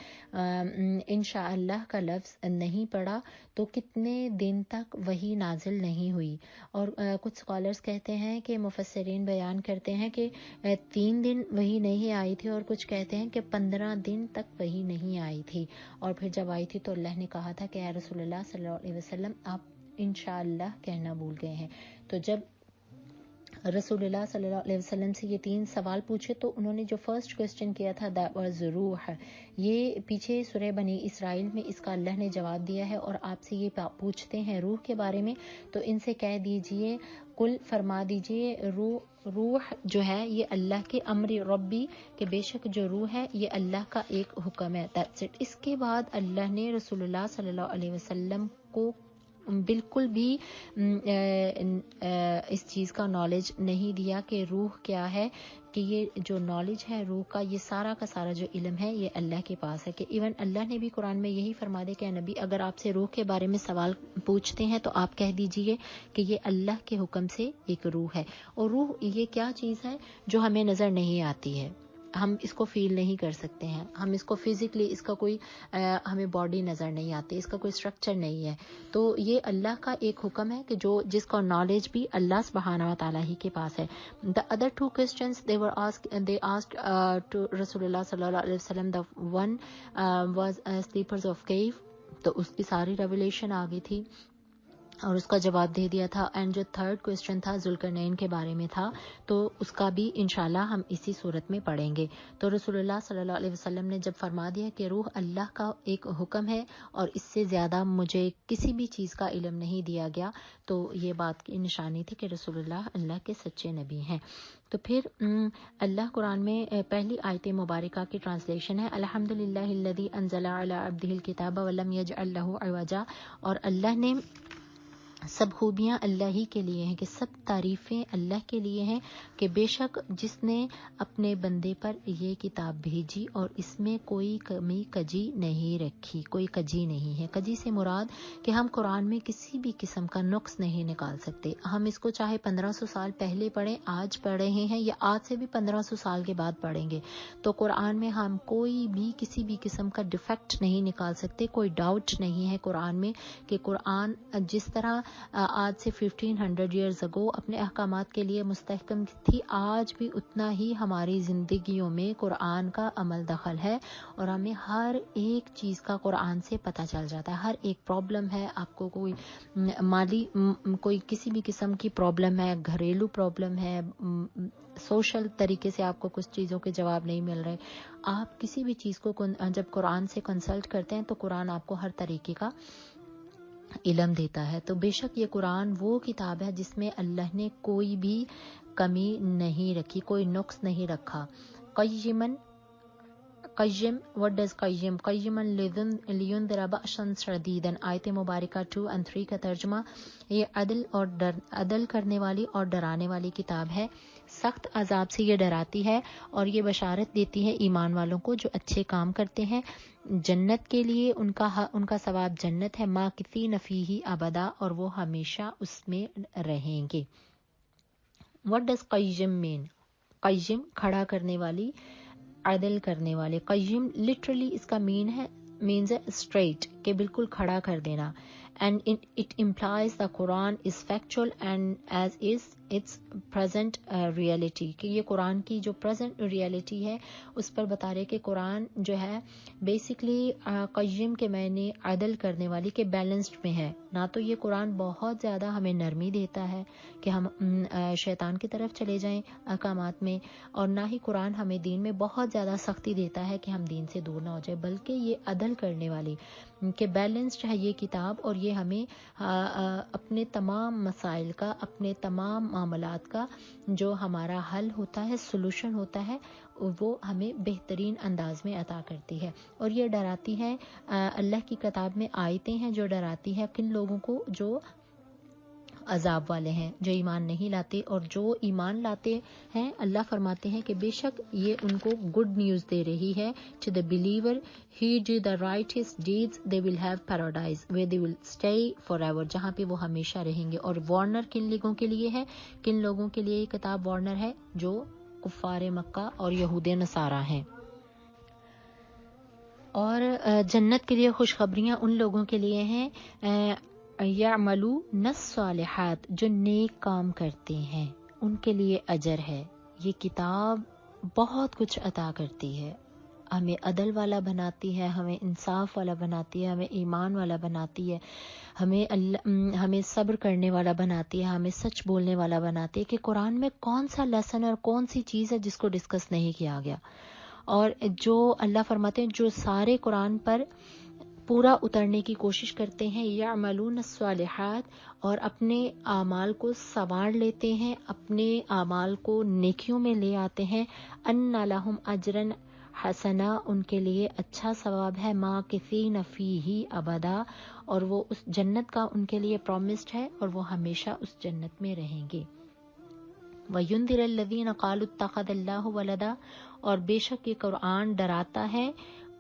انشاءاللہ کا لفظ نہیں پڑھا تو کتنے دن تک وہی نازل نہیں ہوئی۔ اور کچھ اسکالرز کہتے ہیں کہ مفسرین بیان کرتے ہیں کہ 3 دن وہی نہیں آئی تھی اور کچھ کہتے ہیں کہ 15 دن تک وہی نہیں آئی تھی، اور پھر جب آئی تھی تو اللہ نے کہا تھا کہ اے رسول اللہ صلی اللہ علیہ وسلم آپ انشاءاللہ کہنا بھول گئے ہیں۔ تو جب رسول اللہ صلی اللہ علیہ وسلم سے یہ 3 سوال پوچھے تو انہوں نے جو فرسٹ کوسچن کیا تھا that was روح، یہ پیچھے سورہ بنی اسرائیل میں اس کا اللہ نے جواب دیا ہے، اور آپ سے یہ پوچھتے ہیں روح کے بارے میں تو ان سے کہہ دیجئے کل فرما دیجئے روح جو ہے یہ اللہ کے امر ربی، کہ بے شک جو روح ہے یہ اللہ کا ایک حکم ہے، that's it۔ اس کے بعد اللہ نے رسول اللہ صلی اللہ علیہ وسلم کو بالکل بھی اس چیز کا نالج نہیں دیا کہ روح کیا ہے، کہ یہ جو نالج ہے روح کا، یہ سارا کا سارا جو علم ہے یہ اللہ کے پاس ہے، کہ ایون اللہ نے بھی قرآن میں یہی فرما دے کہ نبی اگر آپ سے روح کے بارے میں سوال پوچھتے ہیں تو آپ کہہ دیجئے کہ یہ اللہ کے حکم سے ایک روح ہے۔ اور روح یہ کیا چیز ہے جو ہمیں نظر نہیں آتی ہے، ہم اس کو فیل نہیں کر سکتے ہیں، ہم اس کو فزیکلی اس کا کوئی ہمیں باڈی نظر نہیں آتی، اس کا کوئی اسٹرکچر نہیں ہے، تو یہ اللہ کا ایک حکم ہے کہ جس کا نالج بھی اللہ سبحانہ و تعالیٰ ہی کے پاس ہے۔ The other 2 questions they asked to رسول اللہ صلی اللہ علیہ وسلم، the one was sleepers of cave، تو اس کی ساری ریولیشن آ گئی تھی۔ اور اس کا جواب دے دیا تھا. اینڈ جو تھرڈ کویسچن تھا ذوالقرنین کے بارے میں تھا، تو اس کا بھی انشاءاللہ ہم اسی صورت میں پڑھیں گے. تو رسول اللہ صلی اللہ علیہ وسلم نے جب فرما دیا کہ روح اللہ کا ایک حکم ہے اور اس سے زیادہ مجھے کسی بھی چیز کا علم نہیں دیا گیا، تو یہ بات کی نشانی تھی کہ رسول اللہ اللہ کے سچے نبی ہیں. تو پھر اللہ قرآن میں پہلی آیت مبارکہ کی ٹرانسلیشن ہے الحمدللہ الذی انزل علی عبدہ الکتاب ولم یجعل لہ عوجا. اور اللہ نے سب خوبیاں اللہ ہی کے لیے ہیں، کہ سب تعریفیں اللہ کے لیے ہیں کہ بے شک جس نے اپنے بندے پر یہ کتاب بھیجی اور اس میں کوئی کمی کجی نہیں رکھی، کوئی کجی نہیں ہے. کجی سے مراد کہ ہم قرآن میں کسی بھی قسم کا نقص نہیں نکال سکتے. ہم اس کو چاہے 1500 سال پہلے پڑھیں، آج پڑھ رہے ہیں، یا آج سے بھی 1500 سال کے بعد پڑھیں گے، تو قرآن میں ہم کوئی بھی کسی بھی قسم کا ڈیفیکٹ نہیں نکال سکتے. کوئی ڈاؤٹ نہیں ہے قرآن میں کہ قرآن جس طرح آج سے 1500 ایئرز اگو اپنے احکامات کے لیے مستحکم تھی، آج بھی اتنا ہی ہماری زندگیوں میں قرآن کا عمل دخل ہے، اور ہمیں ہر ایک چیز کا قرآن سے پتہ چل جاتا ہے. ہر ایک پرابلم ہے، آپ کو کوئی مالی کوئی کسی بھی قسم کی پرابلم ہے، گھریلو پرابلم ہے، سوشل طریقے سے آپ کو کچھ چیزوں کے جواب نہیں مل رہے، آپ کسی بھی چیز کو جب قرآن سے کنسلٹ کرتے ہیں تو قرآن آپ کو ہر طریقے کا علم دیتا ہے. تو بے شک یہ قرآن وہ کتاب ہے جس میں اللہ نے کوئی بھی کمی نہیں رکھی، کوئی نقص نہیں رکھا. قیمن قیم، what does قیم؟ قیمن لینذر بأسا شدیدا، آیت مبارکہ 2 اور 3 کا ترجمہ، یہ عدل کرنے والی اور ڈرانے والی کتاب ہے. سخت عذاب سے یہ ڈراتی ہے اور یہ بشارت دیتی ہے ایمان والوں کو جو اچھے کام کرتے ہیں جنت کے لیے، ان کا ثواب جنت ہے، ماکثین فیہ ابدا، اور وہ ہمیشہ اس میں رہیں گے. what does Qayyim mean؟ قیم کھڑا کرنے والی، عدل کرنے والے. قیم لٹرلی اس کا مینز ہے اسٹریٹ، کہ بالکل کھڑا کر دینا. and it implies the Quran is factual and as is its present reality، کہ یہ قرآن کی جو present reality ہے اس پر بتا رہے کہ قرآن جو ہے بیسکلی قیم کے معنی عدل کرنے والی، کہ بیلنسڈ میں ہے. نہ تو یہ قرآن بہت زیادہ ہمیں نرمی دیتا ہے کہ ہم شیطان کی طرف چلے جائیں احکامات میں، اور نہ ہی قرآن ہمیں دین میں بہت زیادہ سختی دیتا ہے کہ ہم دین سے دور نہ ہو جائے، بلکہ یہ عدل کرنے والی کہ بیلنسڈ ہے یہ کتاب، اور یہ ہمیں اپنے تمام مسائل کا، اپنے تمام معاملات کا جو ہمارا حل ہوتا ہے، سولوشن ہوتا ہے، وہ ہمیں بہترین انداز میں عطا کرتی ہے. اور یہ ڈراتی ہے، اللہ کی کتاب میں آیتیں ہیں جو ڈراتی ہے کن لوگوں کو؟ جو عذاب والے ہیں، جو ایمان نہیں لاتے. اور جو ایمان لاتے ہیں اللہ فرماتے ہیں کہ بے شک یہ ان کو گڈ نیوز دے رہی ہے. to the believer he do the righteous deeds they will have paradise where they will stay forever، جہاں پہ وہ ہمیشہ رہیں گے. اور وارنر کن لوگوں کے لیے ہے؟ کن لوگوں کے لیے یہ کتاب وارنر ہے؟ جو کفار مکہ اور یہود نصارہ ہیں. اور جنت کے لیے خوشخبریاں ان لوگوں کے لیے ہیں یعملون الصالحات، جو نیک کام کرتے ہیں، ان کے لیے اجر ہے. یہ کتاب بہت کچھ عطا کرتی ہے، ہمیں عدل والا بناتی ہے، ہمیں انصاف والا بناتی ہے، ہمیں ایمان والا بناتی ہے، ہمیں صبر کرنے والا بناتی ہے، ہمیں سچ بولنے والا بناتی ہے. کہ قرآن میں کون سا لیسن اور کون سی چیز ہے جس کو ڈسکس نہیں کیا گیا. اور جو اللہ فرماتے ہیں جو سارے قرآن پر پورا اترنے کی کوشش کرتے ہیں، یعملون الصالحات، اور اپنے اعمال کو سنوار لیتے ہیں، اپنے اعمال کو نیکیوں میں لے آتے ہیں، ان لہم اجرا حسنا، ان کے لیے اچھا ثواب ہے، ماکثین فیہ ابدا، اور وہ اس جنت کا ان کے لیے پرومسڈ ہے، اور وہ ہمیشہ اس جنت میں رہیں گے. وَيُنذِرَ الَّذِينَ قَالُوا اتَّخَذَ اللَّهُ وَلَدًا، اور بے شک یہ قرآن ڈراتا ہے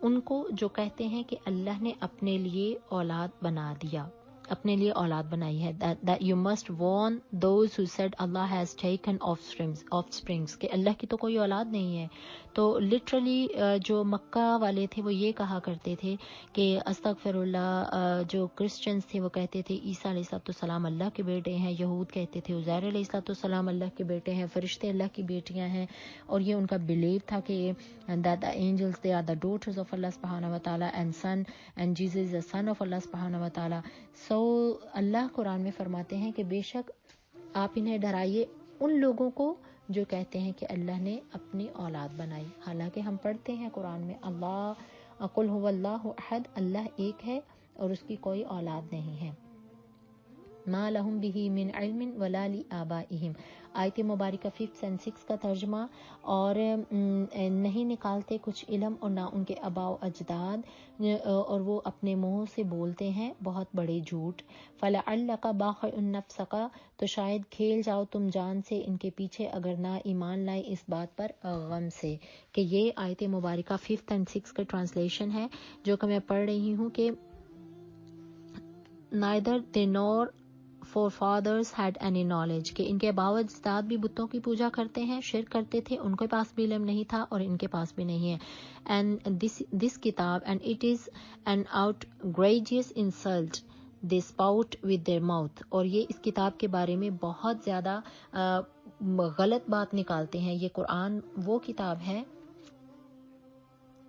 ان کو جو کہتے ہیں کہ اللہ نے اپنے لیے اولاد بنا دیا، اپنے لیے اولاد بنائی ہے. that you must warn those who said Allah has taken offsprings، کہ اللہ کی تو کوئی اولاد نہیں ہے. تو لٹرلی جو مکہ والے تھے وہ یہ کہا کرتے تھے کہ استغفر اللہ، جو کرسچنز تھے وہ کہتے تھے عیسیٰ علیہ السلام اللہ کے بیٹے ہیں، یہود کہتے تھے عزیر علیہ السلام اللہ کے بیٹے ہیں، فرشتے اللہ کی بیٹیاں ہیں. اور یہ ان کا بلیو تھا کہ that the angels they are the daughters of Allah subhanahu wa ta'ala and son and Jesus is the son of Allah subhanahu wa ta'ala. So تو اللہ قرآن میں فرماتے ہیں کہ بے شک آپ انہیں ڈرائیے ان لوگوں کو جو کہتے ہیں کہ اللہ نے اپنی اولاد بنائی، حالانکہ ہم پڑھتے ہیں قرآن میں اللہ قل هو اللہ احد، اللہ ایک ہے اور اس کی کوئی اولاد نہیں ہے. ما لہم بہ من علم ولا لآبائہم، آیت مبارکہ 5 اور 6 کا ترجمہ. اور نہیں نکالتے کچھ علم اور نہ ان کے آباء و اجداد، اور وہ اپنے منہ سے بولتے ہیں بہت بڑے جھوٹ. فلعلک باخع نفسک، تو شاید کھیل جاؤ تم جان سے ان کے پیچھے اگر نہ ایمان لائے اس بات پر غم سے. کہ یہ آیت مبارکہ 5 اور 6 کا ٹرانسلیشن ہے جو کہ میں پڑھ رہی ہوں کہ neither they nor forefathers had any knowledge، کہ ان کے آباء و اجداد بھی بتوں کی پوجا کرتے ہیں، شرک کرتے تھے، ان کے پاس بھی علم نہیں تھا اور ان کے پاس بھی نہیں ہے. and this kitab and it is an outrageous insult they spout with their mouth، اور یہ اس کتاب کے بارے میں بہت زیادہ غلط بات نکالتے ہیں. یہ قرآن وہ کتاب ہے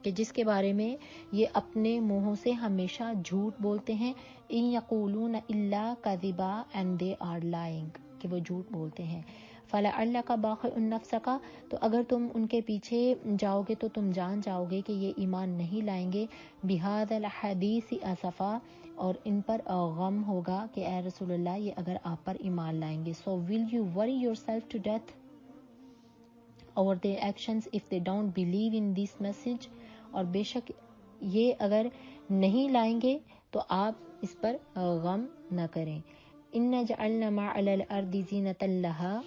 کہ جس کے بارے میں یہ اپنے منہوں سے ہمیشہ جھوٹ بولتے ہیں. ان یقولون الا کذبا and they are lying، کہ وہ جھوٹ بولتے ہیں. فلعلک باخع نفسک، تو اگر تم ان کے پیچھے جاؤ گے تو تم جان جاؤ گے کہ یہ ایمان نہیں لائیں گے. بہذا الحدیث اسفا، اور ان پر غم ہوگا کہ اے رسول اللہ یہ اگر آپ پر ایمان لائیں گے. So will you worry yourself to death over their actions if they don't believe in this message، اور بے شک یہ اگر نہیں لائیں گے تو آپ اس پر غم نہ کریں. ان جعلنا ما علی الارض زینۃ لہا،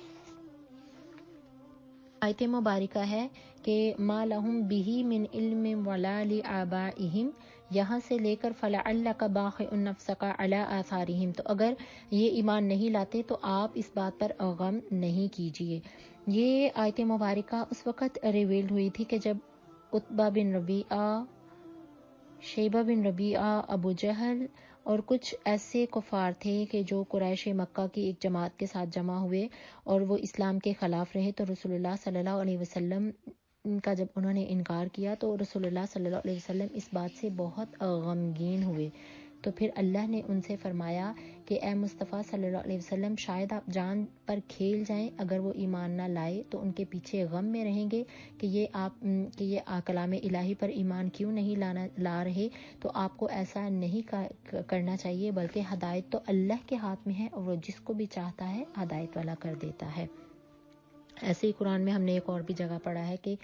آیت مبارکہ ہے کہ ما لہم بہ من علم ولا لآبائہم، یہاں سے لے کر فلعلک باخع نفسک علی آثارہم، تو اگر یہ ایمان نہیں لاتے تو آپ اس بات پر غم نہیں کیجیے. یہ آیت مبارکہ اس وقت ریویل ہوئی تھی کہ جب عتبہ بن ربیعہ، شیبہ بن ربیعہ، ابو جہل اور کچھ ایسے کفار تھے کہ جو قریش مکہ کی ایک جماعت کے ساتھ جمع ہوئے اور وہ اسلام کے خلاف رہے. تو رسول اللہ صلی اللہ علیہ وسلم کا جب انہوں نے انکار کیا تو رسول اللہ صلی اللہ علیہ وسلم اس بات سے بہت غمگین ہوئے. تو پھر اللہ نے ان سے فرمایا کہ اے مصطفیٰ صلی اللہ علیہ وسلم، شاید آپ جان پر کھیل جائیں اگر وہ ایمان نہ لائے تو ان کے پیچھے غم میں رہیں گے کہ یہ کلام الہی پر ایمان کیوں نہیں لا رہے. تو آپ کو ایسا نہیں کرنا چاہیے، بلکہ ہدایت تو اللہ کے ہاتھ میں ہے اور وہ جس کو بھی چاہتا ہے ہدایت والا کر دیتا ہے. ایسے ہی قرآن میں ہم نے ایک اور بھی جگہ پڑھا ہے کہ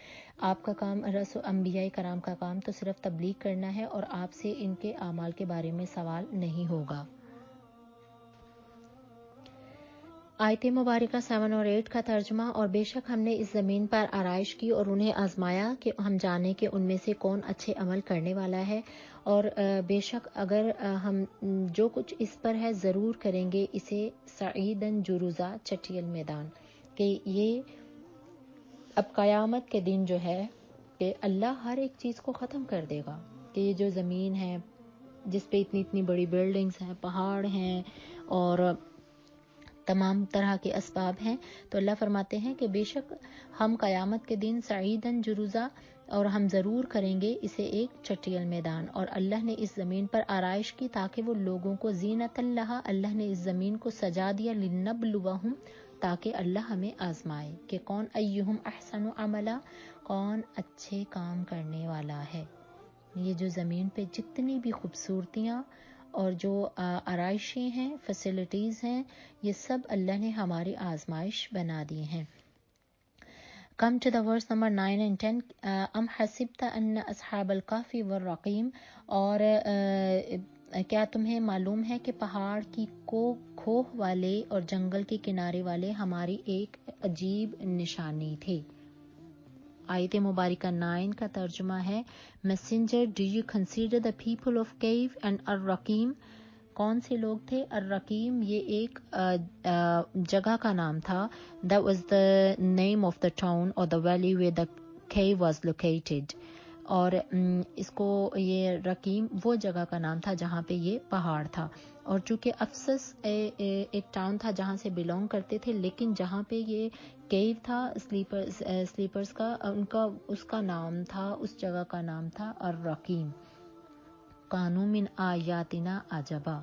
آپ کا کام انبیاء کرام کا کام تو صرف تبلیغ کرنا ہے اور آپ سے ان کے اعمال کے بارے میں سوال نہیں ہوگا. آیت مبارکہ 7 اور 8 کا ترجمہ. اور بے شک ہم نے اس زمین پر آرائش کی اور انہیں آزمایا کہ ہم جانیں کہ ان میں سے کون اچھے عمل کرنے والا ہے، اور بے شک اگر ہم جو کچھ اس پر ہے ضرور کریں گے اسے سعیداً جرزا، چٹیل میدان. کہ یہ اب قیامت کے دن جو ہے کہ اللہ ہر ایک چیز کو ختم کر دے گا. کہ یہ جو زمین ہے جس پہ اتنی بڑی بلڈنگز ہیں، پہاڑ ہیں اور تمام طرح کے اسباب ہیں، تو اللہ فرماتے ہیں کہ بے شک ہم قیامت کے دن سعیداً جرزا، اور ہم ضرور کریں گے اسے ایک چٹیل میدان. اور اللہ نے اس زمین پر آرائش کی تاکہ وہ لوگوں کو زینت اللہ، اللہ نے اس زمین کو سجا دیا لنبلوہم، تاکہ اللہ ہمیں آزمائے کہ کون ایہم احسن عملا، کون اچھے کام کرنے والا ہے. یہ جو زمین پہ جتنی بھی خوبصورتیاں اور جو آرائشیں ہیں، فیسلٹیز ہیں، یہ سب اللہ نے ہماری آزمائش بنا دی ہیں. Come to the verse number 9 and 10. ام حسبت ان اصحاب الکہف والرقیم، اور کیا تمہیں معلوم ہے کہ پہاڑ کی کھوہ والے اور جنگل کے کنارے والے ہماری ایک عجیب نشانی تھے. آیت مبارکہ 9 کا ترجمہ ہے Messenger, do you consider the people of cave and الرقیم؟ کون سے لوگ تھے؟ الرقیم یہ ایک جگہ کا نام تھا. That was the name of the town or the valley where the cave was located. اور اس کو یہ رقیم وہ جگہ کا نام تھا جہاں پہ یہ پہاڑ تھا. اور چونکہ افسس ایک ٹاؤن تھا جہاں سے بلونگ کرتے تھے، لیکن جہاں پہ یہ کیو تھا سلیپرز کا، اس کا نام تھا، اس جگہ کا نام تھا الرقیم. قانون من آیاتنا عجبا،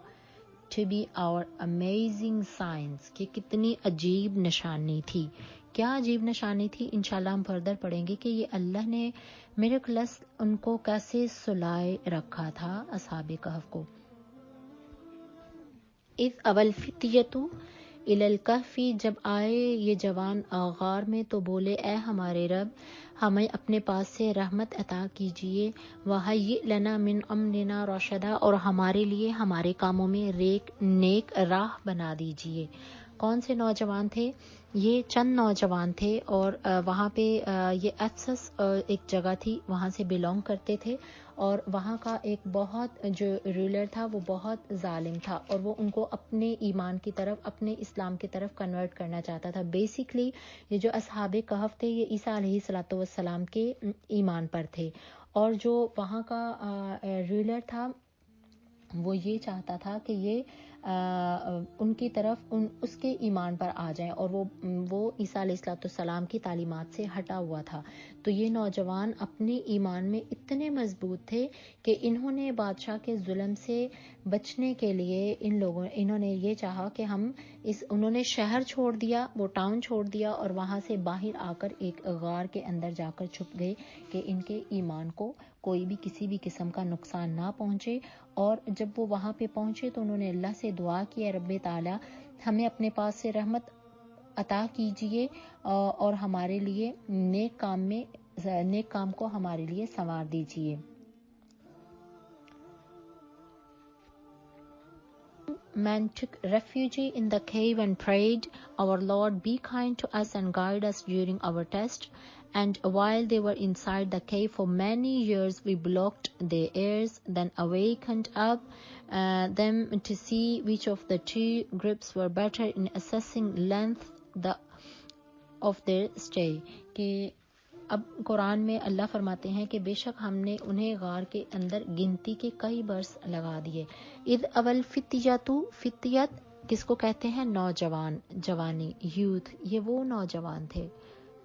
to be our amazing signs, کہ کتنی عجیب نشانی تھی. کیا عجیب نشانی تھی؟ انشاءاللہ ہم فردر پڑھیں گے کہ یہ اللہ نے میریکلس ان کو کیسے سلائے رکھا تھا اصحاب کہف کو. اذ اول فتیتو الی الکہف، جب آئے یہ جوان غار میں تو بولے اے ہمارے رب ہمیں اپنے پاس سے رحمت عطا کیجیے. وہیئ لنا من امرنا رشدا، اور ہمارے لیے ہمارے کاموں میں نیک راہ بنا دیجیے. کون سے نوجوان تھے؟ یہ چند نوجوان تھے اور وہاں پہ یہ افسس ایک جگہ تھی، وہاں سے بلونگ کرتے تھے اور وہاں کا ایک بہت جو رولر تھا وہ بہت ظالم تھا اور وہ ان کو اپنے ایمان کی طرف، اپنے اسلام کی طرف کنورٹ کرنا چاہتا تھا. بیسیکلی یہ جو اصحاب کہف تھے یہ عیسیٰ علیہ الصلوۃ والسلام کے ایمان پر تھے اور جو وہاں کا رولر تھا وہ یہ چاہتا تھا کہ یہ ان کی طرف اس کے ایمان پر آ جائیں اور وہ عیسیٰ علیہ السلام کی تعلیمات سے ہٹا ہوا تھا. تو یہ نوجوان اپنے ایمان میں اتنے مضبوط تھے کہ انہوں نے بادشاہ کے ظلم سے بچنے کے لیے انہوں نے یہ چاہا کہ انہوں نے شہر چھوڑ دیا، وہ ٹاؤن چھوڑ دیا اور وہاں سے باہر آ کر ایک غار کے اندر جا کر چھپ گئے کہ ان کے ایمان کو کوئی بھی کسی بھی قسم کا نقصان نہ پہنچے. اور جب وہ وہاں پہ پہنچے تو انہوں نے اللہ سے دعا کی، رب تعالیٰ ہمیں اپنے پاس سے رحمت عطا کیجیے اور ہمارے لیے نیک کام کو ہمارے لیے سنوار دیجیے. Man took refuge in the cave and prayed, Our Lord, be kind to us and guide us during our test. And while they were inside the cave for many years, we blocked their ears, then awakened up them to see which of the two groups were better in assessing length of their stay. کہ اب قرآن میں اللہ فرماتے ہیں کہ بے شک ہم نے انہیں غار کے اندر گنتی کے کئی برس لگا دیے. اذ اول فتیت کس کو کہتے ہیں؟ نوجوان، جوانی، یوتھ. یہ وہ نوجوان تھے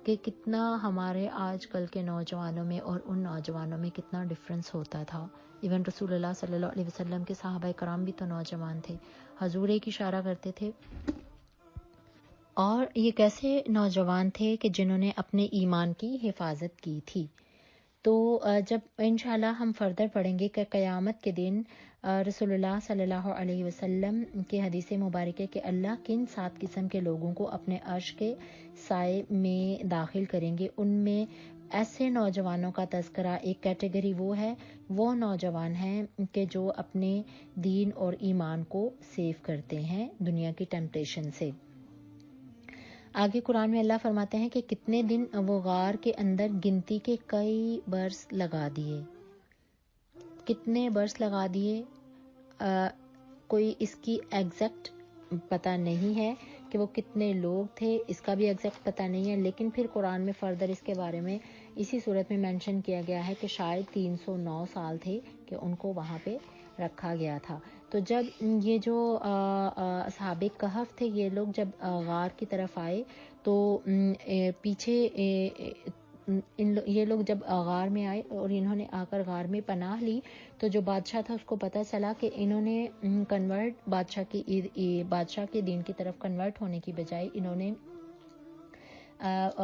کہ کتنا ہمارے آج کل کے نوجوانوں میں اور ان نوجوانوں میں کتنا ڈفرنس ہوتا تھا. ایون رسول اللہ صلی اللہ علیہ وسلم کے صحابہ کرام بھی تو نوجوان تھے. حضور ایک اشارہ کرتے تھے. اور یہ کیسے نوجوان تھے کہ جنہوں نے اپنے ایمان کی حفاظت کی تھی. تو جب انشاءاللہ ہم فردر پڑھیں گے کہ قیامت کے دن رسول اللہ صلی اللہ علیہ وسلم کی حدیث مبارکہ کہ اللہ کن 7 قسم کے لوگوں کو اپنے عرش کے سائے میں داخل کریں گے، ان میں ایسے نوجوانوں کا تذکرہ ایک کیٹیگری وہ نوجوان ہیں کہ جو اپنے دین اور ایمان کو سیو کرتے ہیں دنیا کی ٹیمپٹیشن سے. آگے قرآن میں اللہ فرماتے ہیں کہ کتنے دن وہ غار کے اندر گنتی کے کئی برس لگا دیے. کتنے برس لگا دیے کوئی اس کی ایگزیکٹ پتہ نہیں ہے کہ وہ کتنے لوگ تھے، اس کا بھی ایگزیکٹ پتہ نہیں ہے. لیکن پھر قرآن میں فردر اس کے بارے میں اسی صورت میں مینشن کیا گیا ہے کہ شاید 309 سال تھے کہ ان کو وہاں پہ رکھا گیا تھا. تو جب یہ جو اصحاب کہف تھے یہ لوگ جب غار کی طرف آئے تو پیچھے یہ لوگ جب غار میں آئے اور انہوں نے آ کر غار میں پناہ لی تو جو بادشاہ تھا اس کو پتہ چلا کہ انہوں نے بادشاہ کے دین کی طرف کنورٹ ہونے کی بجائے انہوں نے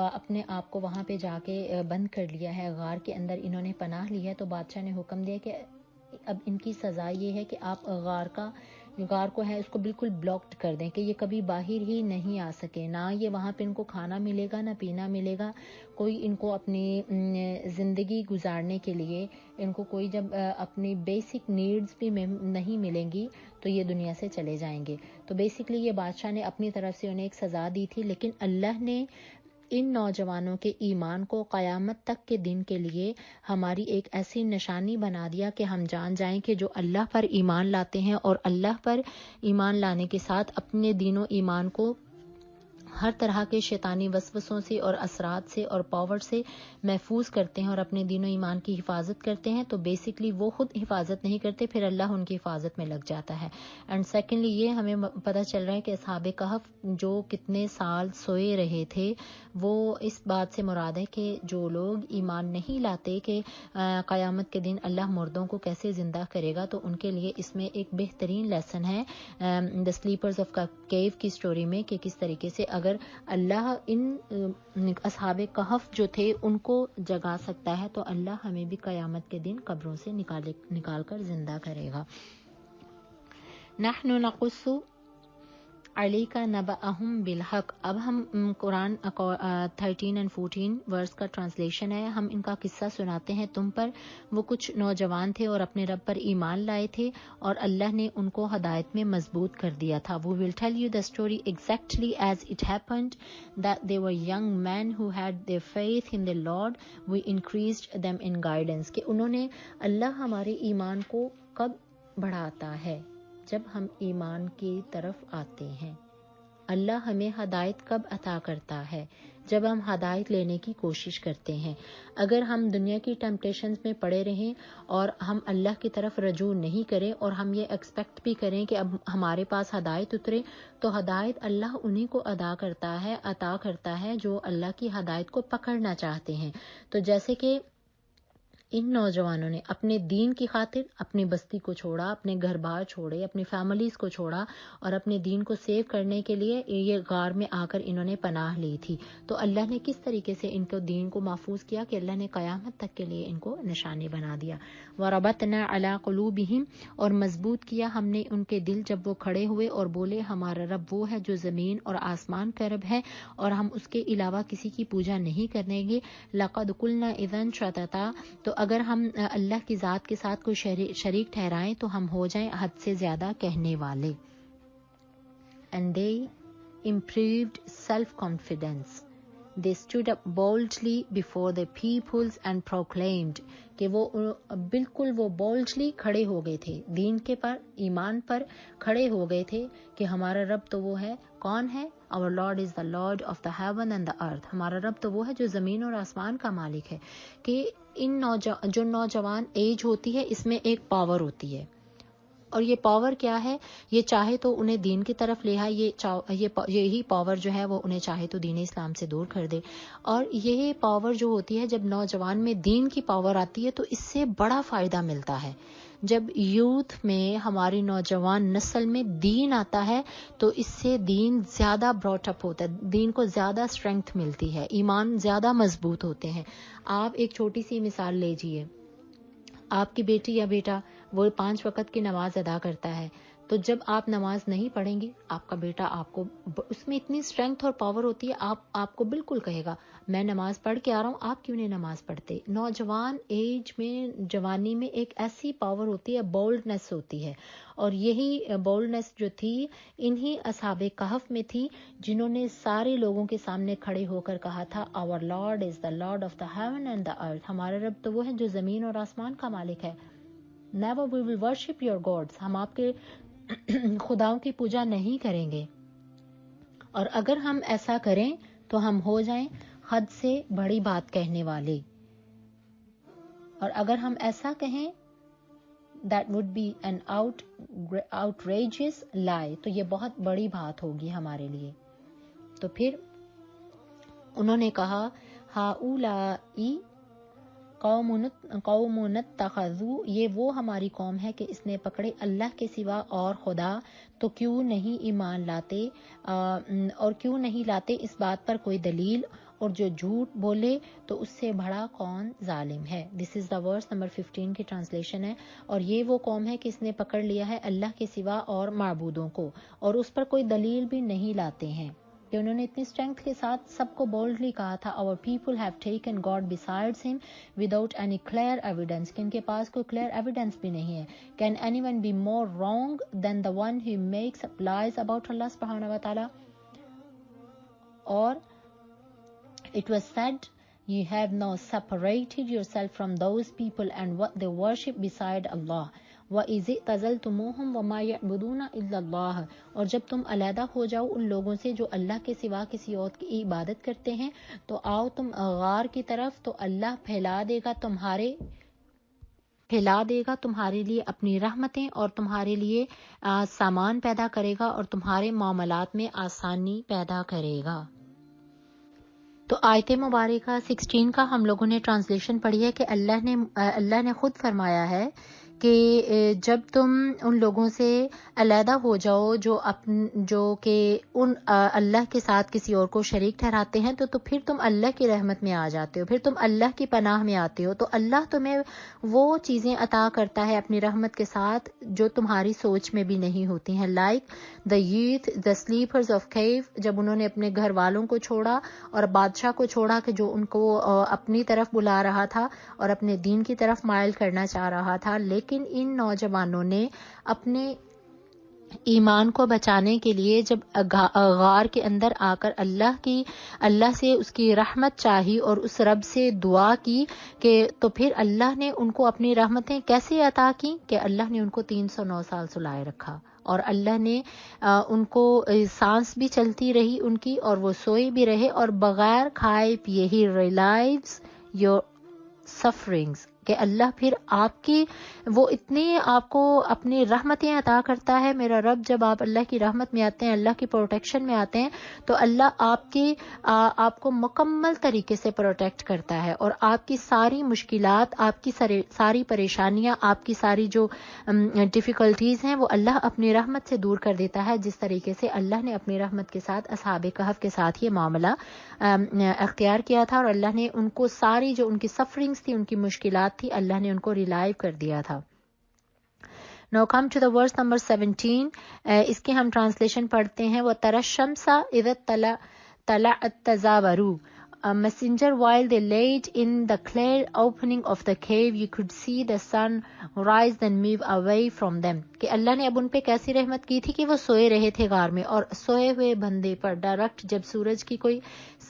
اپنے آپ کو وہاں پہ جا کے بند کر لیا ہے، غار کے اندر انہوں نے پناہ لی ہے. تو بادشاہ نے حکم دیا کہ اب ان کی سزا یہ ہے کہ آپ غار کو ہے اس کو بالکل بلاکڈ کر دیں کہ یہ کبھی باہر ہی نہیں آ سکے، نہ یہ وہاں پہ ان کو کھانا ملے گا نہ پینا ملے گا، کوئی ان کو اپنی زندگی گزارنے کے لیے ان کو کوئی جب اپنی بیسک نیڈز بھی نہیں ملیں گی تو یہ دنیا سے چلے جائیں گے. تو بیسکلی یہ بادشاہ نے اپنی طرف سے انہیں ایک سزا دی تھی، لیکن اللہ نے ان نوجوانوں کے ایمان کو قیامت تک کے دن کے لیے ہماری ایک ایسی نشانی بنا دیا کہ ہم جان جائیں کہ جو اللہ پر ایمان لاتے ہیں اور اللہ پر ایمان لانے کے ساتھ اپنے دین و ایمان کو ہر طرح کے شیطانی وسوسوں سے اور اثرات سے اور پاور سے محفوظ کرتے ہیں اور اپنے دین و ایمان کی حفاظت کرتے ہیں، تو بیسکلی وہ خود حفاظت نہیں کرتے، پھر اللہ ان کی حفاظت میں لگ جاتا ہے. اینڈ سیکنڈلی یہ ہمیں پتہ چل رہا ہے کہ اصحاب کہف جو کتنے سال سوئے رہے تھے، وہ اس بات سے مراد ہے کہ جو لوگ ایمان نہیں لاتے کہ قیامت کے دن اللہ مردوں کو کیسے زندہ کرے گا، تو ان کے لیے اس میں ایک بہترین لیسن ہے دا سلیپرز آف کیو کی سٹوری میں، کہ کس طریقے سے اگر اللہ ان اصحاب کہف جو تھے ان کو جگا سکتا ہے، تو اللہ ہمیں بھی قیامت کے دن قبروں سے نکال کر زندہ کرے گا. نحن نقص علیک نبأہم بالحق. اب ہم قرآن 13 اور 14 ورس کا ٹرانسلیشن ہے. ہم ان کا قصہ سناتے ہیں تم پر. وہ کچھ نوجوان تھے اور اپنے رب پر ایمان لائے تھے اور اللہ نے ان کو ہدایت میں مضبوط کر دیا تھا. We will tell you the story exactly as it happened, that they were young men who had their faith in the Lord. We increased them in guidance. کہ انہوں نے اللہ ہمارے ایمان کو کب بڑھاتا ہے؟ جب ہم ایمان کی طرف آتے ہیں. اللہ ہمیں ہدایت کب عطا کرتا ہے؟ جب ہم ہدایت لینے کی کوشش کرتے ہیں. اگر ہم دنیا کی ٹیمپٹیشنز میں پڑے رہیں اور ہم اللہ کی طرف رجوع نہیں کریں اور ہم یہ ایکسپیکٹ بھی کریں کہ اب ہمارے پاس ہدایت اترے، تو ہدایت اللہ انہی کو عطا کرتا ہے جو اللہ کی ہدایت کو پکڑنا چاہتے ہیں. تو جیسے کہ ان نوجوانوں نے اپنے دین کی خاطر اپنی بستی کو چھوڑا، اپنے گھر بار چھوڑے، اپنی فیملیز کو چھوڑا اور اپنے دین کو سیو کرنے کے لیے یہ غار میں آ کر انہوں نے پناہ لی تھی. تو اللہ نے کس طریقے سے ان کو دین کو محفوظ کیا کہ اللہ نے قیامت تک کے لیے ان کو نشانی بنا دیا. وَرَبَطْنَا عَلَىٰ قُلُوبِهِمْ، اور مضبوط کیا ہم نے ان کے دل جب وہ کھڑے ہوئے اور بولے ہمارا رب وہ ہے جو زمین اور آسمان کا رب ہے اور ہم اس کے علاوہ کسی کی پوجا نہیں کریں گے. لَقَدْ قُلْنَا إِذًا شَطَطًا، تو اگر ہم اللہ کی ذات کے ساتھ کوئی شریک ٹھہرائیں تو ہم ہو جائیں حد سے زیادہ کہنے والے. And they improved self-confidence. They stood up boldly before the peoples and proclaimed، کہ وہ بالکل وہ boldly کھڑے ہو گئے تھے، دین کے پر ایمان پر کھڑے ہو گئے تھے کہ ہمارا رب تو وہ ہے. کون ہے؟ Our Lord is the Lord of the heaven and the earth. ہمارا رب تو وہ ہے جو زمین اور آسمان کا مالک ہے. کہ ان جو نوجوان ایج ہوتی ہے اس میں ایک پاور ہوتی ہے، اور یہ پاور کیا ہے؟ یہ چاہے تو انہیں دین کی طرف لے آئے، یہی پاور جو ہے وہ انہیں چاہے تو دین اسلام سے دور کر دے. اور یہ پاور جو ہوتی ہے، جب نوجوان میں دین کی پاور آتی ہے تو اس سے بڑا فائدہ ملتا ہے. جب یوتھ میں ہماری نوجوان نسل میں دین آتا ہے تو اس سے دین زیادہ براٹ اپ ہوتا ہے، دین کو زیادہ اسٹرینگتھ ملتی ہے، ایمان زیادہ مضبوط ہوتے ہیں. آپ ایک چھوٹی سی مثال لیجئے، آپ کی بیٹی یا بیٹا وہ 5 وقت کی نماز ادا کرتا ہے، تو جب آپ نماز نہیں پڑھیں گی، آپ کا بیٹا آپ کو اس میں اتنی اسٹرینگتھ اور پاور ہوتی ہے، آپ کو بالکل کہے گا میں نماز پڑھ کے آ رہا ہوں، آپ کیوں نہیں نماز پڑھتے؟ نوجوان ایج میں، جوانی میں ایک ایسی پاور ہوتی ہے، بولڈنس ہوتی ہے. اور یہی بولڈنس جو تھی انہی اصحاب کہف میں تھی، جنہوں نے سارے لوگوں کے سامنے کھڑے ہو کر کہا تھا Our Lord is the Lord of the heaven and the earth. ہمارا رب تو وہ ہے جو زمین اور آسمان کا مالک ہے. Never we will worship your gods. ہم آپ کے خداؤں کی پوجا نہیں کریں گے، اور اگر ہم ایسا کریں تو ہم ہو جائیں حد سے بڑی بات کہنے والے. اور اگر ہم ایسا کہیں that would be an outrageous lie، تو یہ بہت بڑی بات ہوگی ہمارے لیے. تو پھر انہوں نے کہا ہؤلائی قوم اتخذوا، یہ وہ ہماری قوم ہے کہ اس نے پکڑے اللہ کے سوا اور خدا، تو کیوں نہیں ایمان لاتے اور کیوں نہیں لاتے اس بات پر کوئی دلیل، اور جو جھوٹ بولے تو اس سے بڑا کون ظالم ہے. دس از دا ورس نمبر 15 کی ٹرانسلیشن ہے. اور یہ وہ قوم ہے کہ اس نے پکڑ لیا ہے اللہ کے سوا اور معبودوں کو، اور اس پر کوئی دلیل بھی نہیں لاتے ہیں. کہ انہوں نے اتنی اسٹرینتھ کے ساتھ سب کو بولڈلی کہا تھا our people have taken God besides him without any clear evidence، کہ ان کے پاس کوئی clear evidence بھی نہیں ہے. Can anyone be more wrong than the one who makes up lies about Allah subhanahu wa ta'ala؟ اور it was said you have now separated yourself from those people and what they worship beside Allah. وَإِذِ اعْتَزَلْتُمُوهُمْ وَمَا يَعْبُدُونَ إِلَّا اللَّهَ، اور جب تم علیحدہ ہو جاؤ ان لوگوں سے جو اللہ کے سوا کسی اور کی عبادت کرتے ہیں، تو آؤ تم غار کی طرف، تو اللہ پھیلا دے گا تمہارے لیے اپنی رحمتیں، اور تمہارے لیے سامان پیدا کرے گا، اور تمہارے معاملات میں آسانی پیدا کرے گا۔ تو آیت مبارکہ 16 کا ہم لوگوں نے ٹرانسلیشن پڑھی ہے کہ اللہ نے خود فرمایا ہے کہ جب تم ان لوگوں سے علیحدہ ہو جاؤ جو کہ ان اللہ کے ساتھ کسی اور کو شریک ٹھہراتے ہیں، تو پھر تم اللہ کی رحمت میں آ جاتے ہو، پھر تم اللہ کی پناہ میں آتے ہو، تو اللہ تمہیں وہ چیزیں عطا کرتا ہے اپنی رحمت کے ساتھ جو تمہاری سوچ میں بھی نہیں ہوتی ہیں، like the youth the sleepers of cave, جب انہوں نے اپنے گھر والوں کو چھوڑا اور بادشاہ کو چھوڑا کہ جو ان کو اپنی طرف بلا رہا تھا اور اپنے دین کی طرف مائل کرنا چاہ رہا تھا، لیکن ان نوجوانوں نے اپنے ایمان کو بچانے کے لیے جب غار کے اندر آ کر اللہ سے اس کی رحمت چاہی اور اس رب سے دعا کی تو پھر اللہ نے ان کو اپنی رحمتیں کیسے عطا کی کہ اللہ نے ان کو 309 سال سلائے رکھا، اور اللہ نے ان کو سانس بھی چلتی رہی ان کی، اور وہ سوئے بھی رہے، اور بغیر کھائے پیے ہی ریلائز یور سفرنگز، کہ اللہ پھر وہ اتنے آپ کو اپنی رحمتیں عطا کرتا ہے۔ میرا رب جب آپ اللہ کی رحمت میں آتے ہیں، اللہ کی پروٹیکشن میں آتے ہیں، تو اللہ آپ کو مکمل طریقے سے پروٹیکٹ کرتا ہے، اور آپ کی ساری مشکلات، آپ کی ساری پریشانیاں، آپ کی ساری جو ڈیفیکلٹیز ہیں، وہ اللہ اپنی رحمت سے دور کر دیتا ہے، جس طریقے سے اللہ نے اپنی رحمت کے ساتھ اصحاب کہف کے ساتھ یہ معاملہ اختیار کیا تھا، اور اللہ نے ان کو ساری جو ان کی سفرنگز تھی، ان کی مشکلات تھی، اللہ نے ان کو ریلائیو کر دیا تھا۔ Now come to the verse number 17. اس کی ہم ٹرانسلیشن پڑھتے ہیں، وَتَرَى الشَّمْسَ إِذَا طَلَعَتْ تَزَاوَرُوا. Messenger, while they laid in the clear opening of the cave, you could see the sun rise and move away from them. کہ اللہ نے اب ان پہ کیسی رحمت کی تھی کہ وہ سوئے رہے تھے غار میں، اور سوئے ہوئے بندے پر ڈائریکٹ جب سورج کی کوئی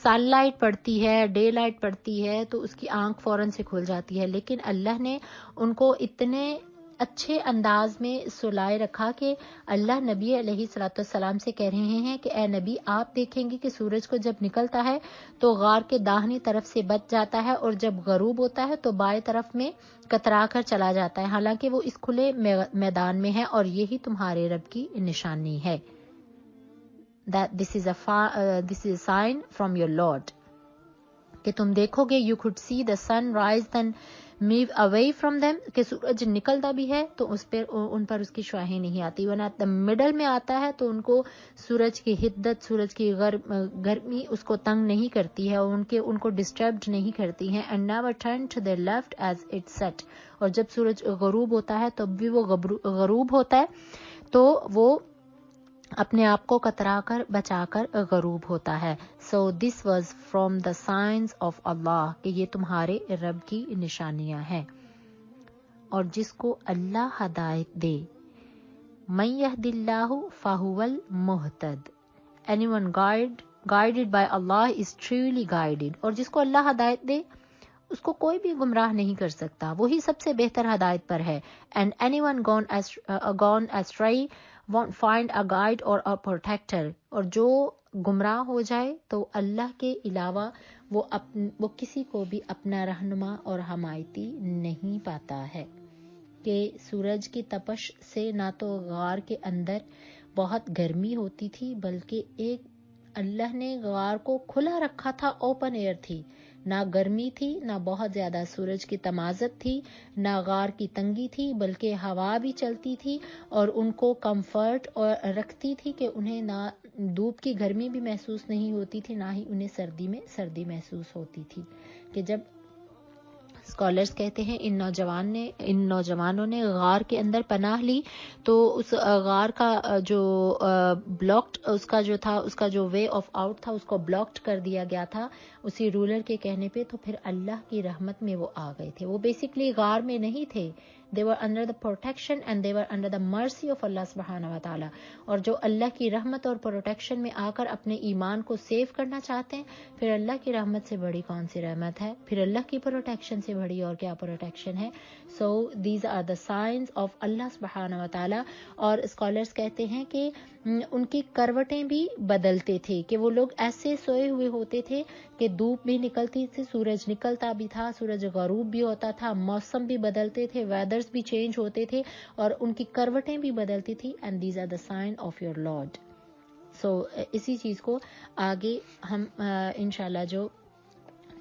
سن لائٹ پڑتی ہے، ڈے لائٹ پڑتی ہے، تو اس کی آنکھ فوراً سے کھل جاتی ہے، لیکن اللہ نے ان کو اتنے اچھے انداز میں سلائے رکھا کہ اللہ نبی علیہ الصلوۃ والسلام سے کہہ رہے ہیں کہ اے نبی، آپ دیکھیں گے کہ سورج کو جب نکلتا ہے تو غار کے داہنی طرف سے بچ جاتا ہے، اور جب غروب ہوتا ہے تو بائیں طرف میں کترا کر چلا جاتا ہے، حالانکہ وہ اس کھلے میدان میں ہے، اور یہی تمہارے رب کی نشانی ہے۔ This is a sign from your Lord. کہ تم دیکھو گے you could see the sun rise and move away from them، کہ سورج نکلتا بھی ہے تو ان پر اس کی شعاعیں نہیں آتی، ورنہ مڈل میں آتا ہے تو ان کو سورج کی حدت، سورج کی گرمی اس کو تنگ نہیں کرتی ہے، اور ان کو ڈسٹربڈ نہیں کرتی ہیں۔ and never turn to their left as it set، اور جب سورج غروب ہوتا ہے تب بھی وہ غروب ہوتا ہے تو وہ اپنے آپ کو کترا کر بچا کر غروب ہوتا ہے۔ So this was from the signs of Allah، کہ یہ تمہارے رب کی نشانیاں ہیں، اور جس کو اللہ ہدایت دے، من یہد اللہ فہو المہتد، anyone guided by Allah is truly guided، اور جس کو اللہ ہدایت دے اس کو کوئی بھی گمراہ نہیں کر سکتا، وہی سب سے بہتر ہدایت پر ہے۔ and anyone gone astray won't find a guide or a protector، اور جو گمراہ ہو جائے تو اللہ کے علاوہ وہ کسی کو بھی اپنا رہنما اور حمایتی نہیں پاتا ہے۔ کہ سورج کی تپش سے نہ تو غار کے اندر بہت گرمی ہوتی تھی، بلکہ اللہ نے غار کو کھلا رکھا تھا، اوپن ایئر تھی، نہ گرمی تھی، نہ بہت زیادہ سورج کی تمازت تھی، نہ غار کی تنگی تھی، بلکہ ہوا بھی چلتی تھی اور ان کو کمفرٹ اور رکھتی تھی کہ انہیں نہ دھوپ کی گرمی بھی محسوس نہیں ہوتی تھی، نہ ہی انہیں سردی محسوس ہوتی تھی۔ کہ جب اسکالرز کہتے ہیں ان نوجوانوں نے غار کے اندر پناہ لی تو اس غار کا جو بلاکڈ اس کا جو وے آف آؤٹ تھا اس کو بلاکڈ کر دیا گیا تھا اسی رولر کے کہنے پہ، تو پھر اللہ کی رحمت میں وہ آ گئے تھے۔ وہ بیسکلی غار میں نہیں تھے، they were under the protection and they were under the mercy of Allah سبحانہ و تعالی، اور جو اللہ کی رحمت اور پروٹیکشن میں آ کر اپنے ایمان کو سیو کرنا چاہتے ہیں، پھر اللہ کی رحمت سے بڑی کون سی رحمت ہے، پھر اللہ کی پروٹیکشن سے سے بڑی اور کیا پروٹیکشن ہے. So these are the signs of اللہ سبحانہ و تعالیٰ. اور اسکالرس کہتے ہیں کہ ان کی کروٹیں بھی بدلتے تھے, کہ وہ لوگ ایسے سوئے ہوئے ہوتے تھے کہ دھوپ بھی نکلتی تھی, سورج نکلتا بھی تھا, سورج غروب بھی ہوتا تھا, موسم بھی بدلتے تھے, ویدرز بھی چینج ہوتے تھے, اور ان کی کروٹیں بھی بدلتی تھی. And these are the sign of your Lord. So اسی چیز کو آگے ہم انشاءاللہ جو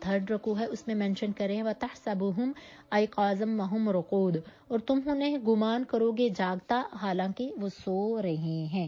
تھرڈ رکوع ہے اس میں مینشن کریں, وَتَحْسَبُهُمْ أَيْقَاظًا وَهُمْ رُقُودٌ, اور تم انہیں گمان کرو گے جاگتا حالانکہ وہ سو رہے ہیں.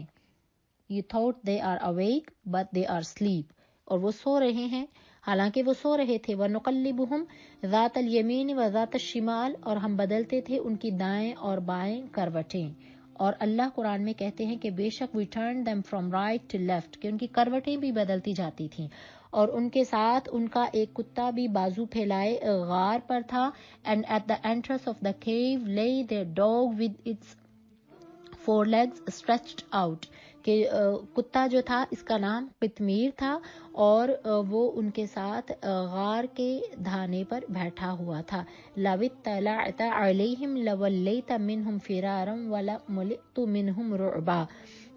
You thought they are awake but they are asleep, اور وہ سو رہے ہیں حالانکہ وہ سو رہے تھے. وَنُقَلِّبُهُمْ ذَاتَ الْيَمِينِ وَذَاتَ الشِّمَالِ, اور ہم بدلتے تھے ان کی دائیں اور بائیں کروٹیں. اور اللہ قرآن میں کہتے ہیں کہ بے شک we turned them from right to left, کہ ان کی کروٹیں بھی بدلتی جاتی تھیں. اور ان کے ساتھ ان کا ایک کتا بھی بازو پھیلائے غار پر تھا. And at the entrance of the cave lay their dog with its 4 legs stretched out, کہ کتا جو تھا اس کا نام قطمیر تھا, اور وہ ان کے ساتھ غار کے دھانے پر بیٹھا ہوا تھا. لَوِ اطَّلَعْتَ عَلَيْهِمْ لَوَلَّيْتَ مِنْهُمْ فِرَارًا وَلَمُلِئْتَ مِنْهُمْ رُعْبًا,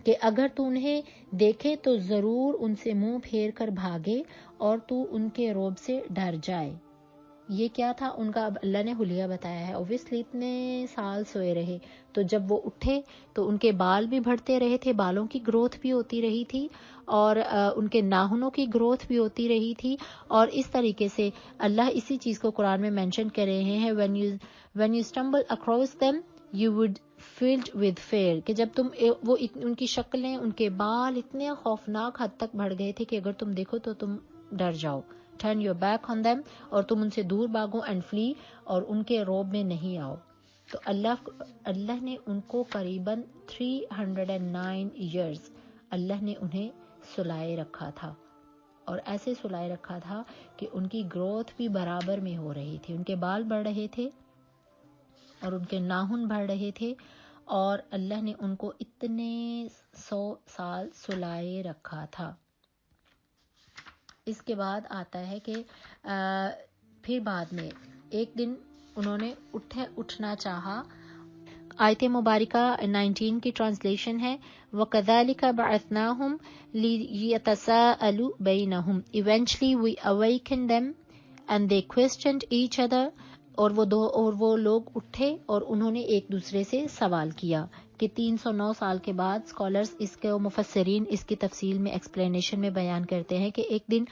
کہ اگر تو انہیں دیکھے تو ضرور ان سے منہ پھیر کر بھاگے اور تو ان کے رعب سے ڈر جائے. یہ کیا تھا ان کا, اب اللہ نے حلیہ بتایا ہے. اوبویسلی اتنے سال سوئے رہے, تو جب وہ اٹھے تو ان کے بال بھی بڑھتے رہے تھے, بالوں کی گروتھ بھی ہوتی رہی تھی, اور ان کے ناخنوں کی گروتھ بھی ہوتی رہی تھی. اور اس طریقے سے اللہ اسی چیز کو قرآن میں مینشن کر رہے ہیں, when you stumble across them you would filled with fear, کہ جب تم وہ ان کی شکلیں, ان کے بال اتنے خوفناک حد تک بڑھ گئے تھے کہ اگر تم دیکھو تو تم ڈر جاؤ. turn your back on them, اور تم ان سے دور بھاگو, and flee, اور ان کے رعب میں نہیں آؤ. تو اللہ نے ان کو قریباً 309 years اللہ نے انہیں سلائے رکھا تھا, اور ایسے سلائے رکھا تھا کہ ان کی گروتھ بھی برابر میں ہو رہی تھی, ان کے بال بڑھ رہے تھے اور ان کے ناخن بڑھ رہے تھے, اور اللہ نے ان کو اتنے 100 سال سلائے رکھا تھا. اس کے بعد آتا ہے کہ پھر بعد میں ایک دن انہوں نے اٹھنا چاہا. آیت مبارکہ 19 کی ٹرانسلیشن ہے, وَكَذَلِكَ بَعَثْنَاهُمْ لِيَتَسَاءَلُوا بَيْنَهُمْ eventually we awakened them and they questioned each other, اور وہ لوگ اٹھے اور انہوں نے ایک دوسرے سے سوال کیا. کہ 309 سال کے بعد اسکالرز اس کے مفسرین اس کی تفصیل میں ایکسپلینیشن میں بیان کرتے ہیں کہ ایک دن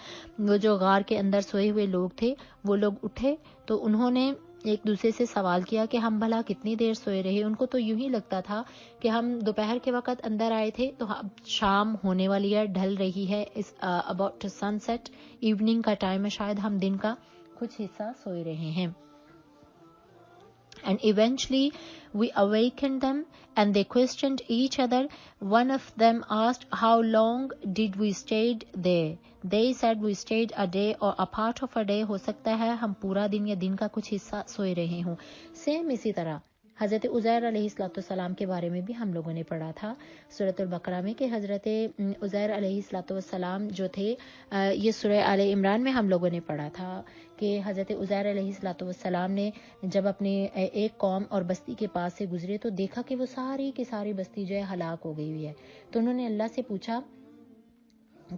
وہ جو غار کے اندر سوئے ہوئے لوگ تھے وہ لوگ اٹھے تو انہوں نے ایک دوسرے سے سوال کیا کہ ہم بھلا کتنی دیر سوئے رہے. ان کو تو یوں ہی لگتا تھا کہ ہم دوپہر کے وقت اندر آئے تھے تو اب شام ہونے والی ہے, ڈھل رہی ہے, اباؤٹ سن سیٹ, ایوننگ کا ٹائم ہے, شاید ہم دن کا کچھ حصہ سوئے رہے ہیں. And eventually we awakened them and they questioned each other. One of them asked, how long did we stayed there? They said we stayed a day or a part of a day. ہو سکتا ہے ہم پورا دن یا دن کا کچھ حصہ سوئے رہے ہوں. سیم اسی طرح حضرت عزیر علیہ السلام کے بارے میں بھی ہم لوگوں نے پڑھا تھا سورۃ البقرہ میں, کہ حضرت عزیر علیہ السلام جو تھے, یہ سورہ آل عمران میں ہم لوگوں نے پڑھا تھا کہ حضرت عزیر علیہ السلام نے جب اپنے ایک قوم اور بستی کے پاس سے گزرے تو دیکھا کہ وہ ساری کی ساری بستی جو ہے ہلاک ہو گئی ہوئی ہے. تو انہوں نے اللہ سے پوچھا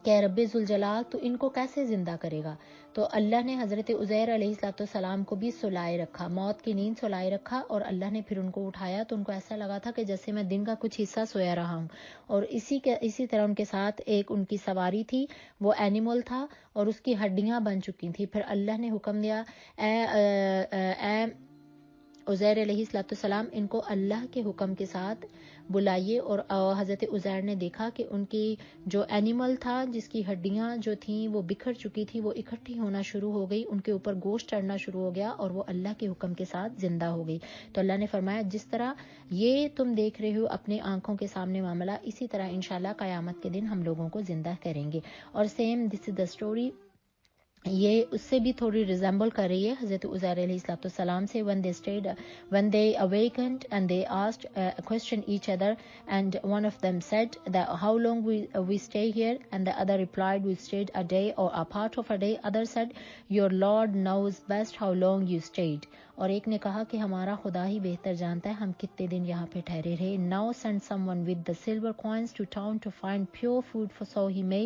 کہ رب ذوالجلال تو ان کو کیسے زندہ کرے گا. تو اللہ نے حضرت عزیر علیہ السلام کو بھی سلائے رکھا, موت کی نیند سلائے رکھا, اور اللہ نے پھر ان کو اٹھایا تو ان کو ایسا لگا تھا کہ جیسے میں دن کا کچھ حصہ سویا رہا ہوں. اور اسی طرح ان کے ساتھ ایک ان کی سواری تھی, وہ اینیمل تھا اور اس کی ہڈیاں بن چکی تھیں. پھر اللہ نے حکم دیا, اے عزیر علیہ السلام ان کو اللہ کے حکم کے ساتھ بلائیے. اور حضرت عزیر نے دیکھا کہ ان کی جو اینیمل تھا جس کی ہڈیاں جو تھیں وہ بکھر چکی تھی وہ اکٹھی ہونا شروع ہو گئی, ان کے اوپر گوشت چڑھنا شروع ہو گیا اور وہ اللہ کے حکم کے ساتھ زندہ ہو گئی. تو اللہ نے فرمایا جس طرح یہ تم دیکھ رہے ہو اپنے آنکھوں کے سامنے معاملہ, اسی طرح انشاءاللہ قیامت کے دن ہم لوگوں کو زندہ کریں گے. اور same this is the story یہ اس سے بھی تھوڑی ریزمبل کر رہی ہے حضرت عزیر علیہ السلام سے. when they awakened and they asked a question each other, and one of them said that how long we stay here, and the other replied, we stayed a day or a part of a day. Other said, your Lord knows best how long you stayed. اور ایک نے کہا کہ ہمارا خدا ہی بہتر جانتا ہے ہم کتنے دن یہاں پہ ٹھہرے رہے. now send someone with the silver coins to town to find pure food for so he may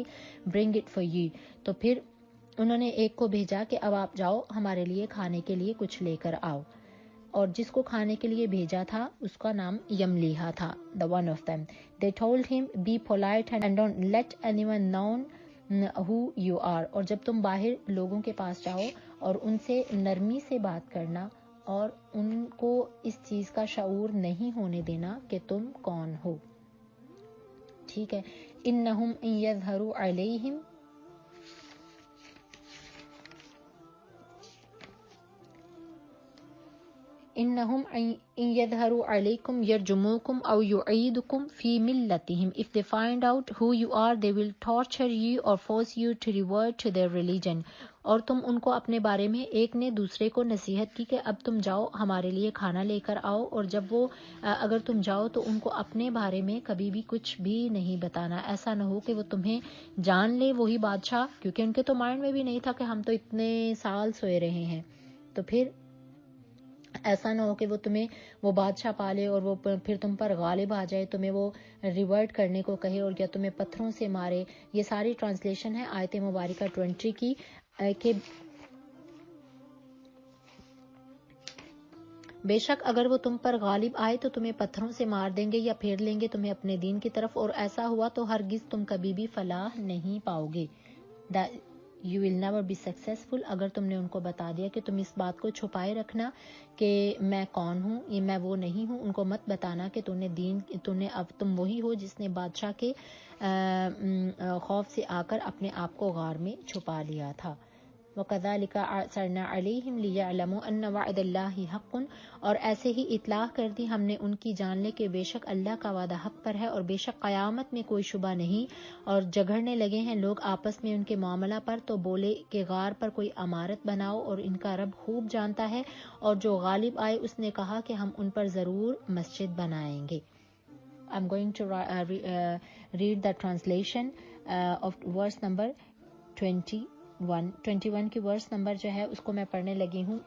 bring it for you. تو پھر انہوں نے ایک کو بھیجا کہ اب آپ جاؤ ہمارے لیے کھانے کے لیے کچھ لے کر آؤ. اور جس کو کھانے کے لیے بھیجا تھا اس کا نام یملیحا تھا. the one of them. they told him, be polite and don't let anyone know who you are. اور جب تم باہر لوگوں کے پاس جاؤ اور ان سے نرمی سے بات کرنا اور ان کو اس چیز کا شعور نہیں ہونے دینا کہ تم کون ہو. ٹھیک ہے. انہم ان یظہروا علیہم انہم ان یظہروا علیکم یرجموکم او یعیدکم فی ملتہم. if they find out who you are they will torture you or force you to revert to their religion. اور تم ان کو اپنے بارے میں ایک نے دوسرے کو نصیحت کی کہ اب تم جاؤ ہمارے لیے کھانا لے کر آؤ. اور جب وہ اگر تم جاؤ تو ان کو اپنے بارے میں کبھی بھی کچھ بھی نہیں بتانا. ایسا نہ ہو کہ وہ تمہیں جان لے وہی بادشاہ, کیونکہ ان کے تو مائنڈ میں بھی نہیں تھا کہ ہم تو اتنے سال سوئے رہے ہیں. تو پھر ایسا نہ ہو کہ وہ تمہیں وہ بادشاہ پالے اور وہ پھر تم پر غالب آ جائے, تمہیں وہ ریورٹ کرنے کو کہے اور یا تمہیں پتھروں سے مارے. یہ ساری ٹرانسلیشن ہے آیت مبارکہ 20 کی کہ بے شک اگر وہ تم پر غالب آئے تو تمہیں پتھروں سے مار دیں گے یا پھیر لیں گے تمہیں اپنے دین کی طرف, اور ایسا ہوا تو ہرگز تم کبھی بھی فلاح نہیں پاؤ گے. You will never be successful. اگر تم نے ان کو بتا دیا کہ تم اس بات کو چھپائے رکھنا کہ میں کون ہوں, یہ میں وہ نہیں ہوں, ان کو مت بتانا کہ اب تم وہی ہو جس نے بادشاہ کے خوف سے آ کر اپنے آپ کو غار میں چھپا لیا تھا. وَكَذَلِكَ أَعْثَرْنَا عَلَيْهِمْ لِيَعْلَمُوا أَنَّ وَعْدَ اللَّهِ حَقٌّ. اور ایسے ہی اطلاع کر دی ہم نے ان کی جان لے کہ بے شک اللہ کا وعدہ حق پر ہے اور بے شک قیامت میں کوئی شبہ نہیں. اور جھگڑنے لگے ہیں لوگ آپس میں ان کے معاملہ پر, تو بولے کہ غار پر کوئی عمارت بناؤ اور ان کا رب خوب جانتا ہے. اور جو غالب آئے اس نے کہا کہ ہم ان پر ضرور مسجد بنائیں گے. I'm going to read the translation of verse number 21 کی ورس نمبر جو ہے اس کو میں پڑھنے لگی ہوں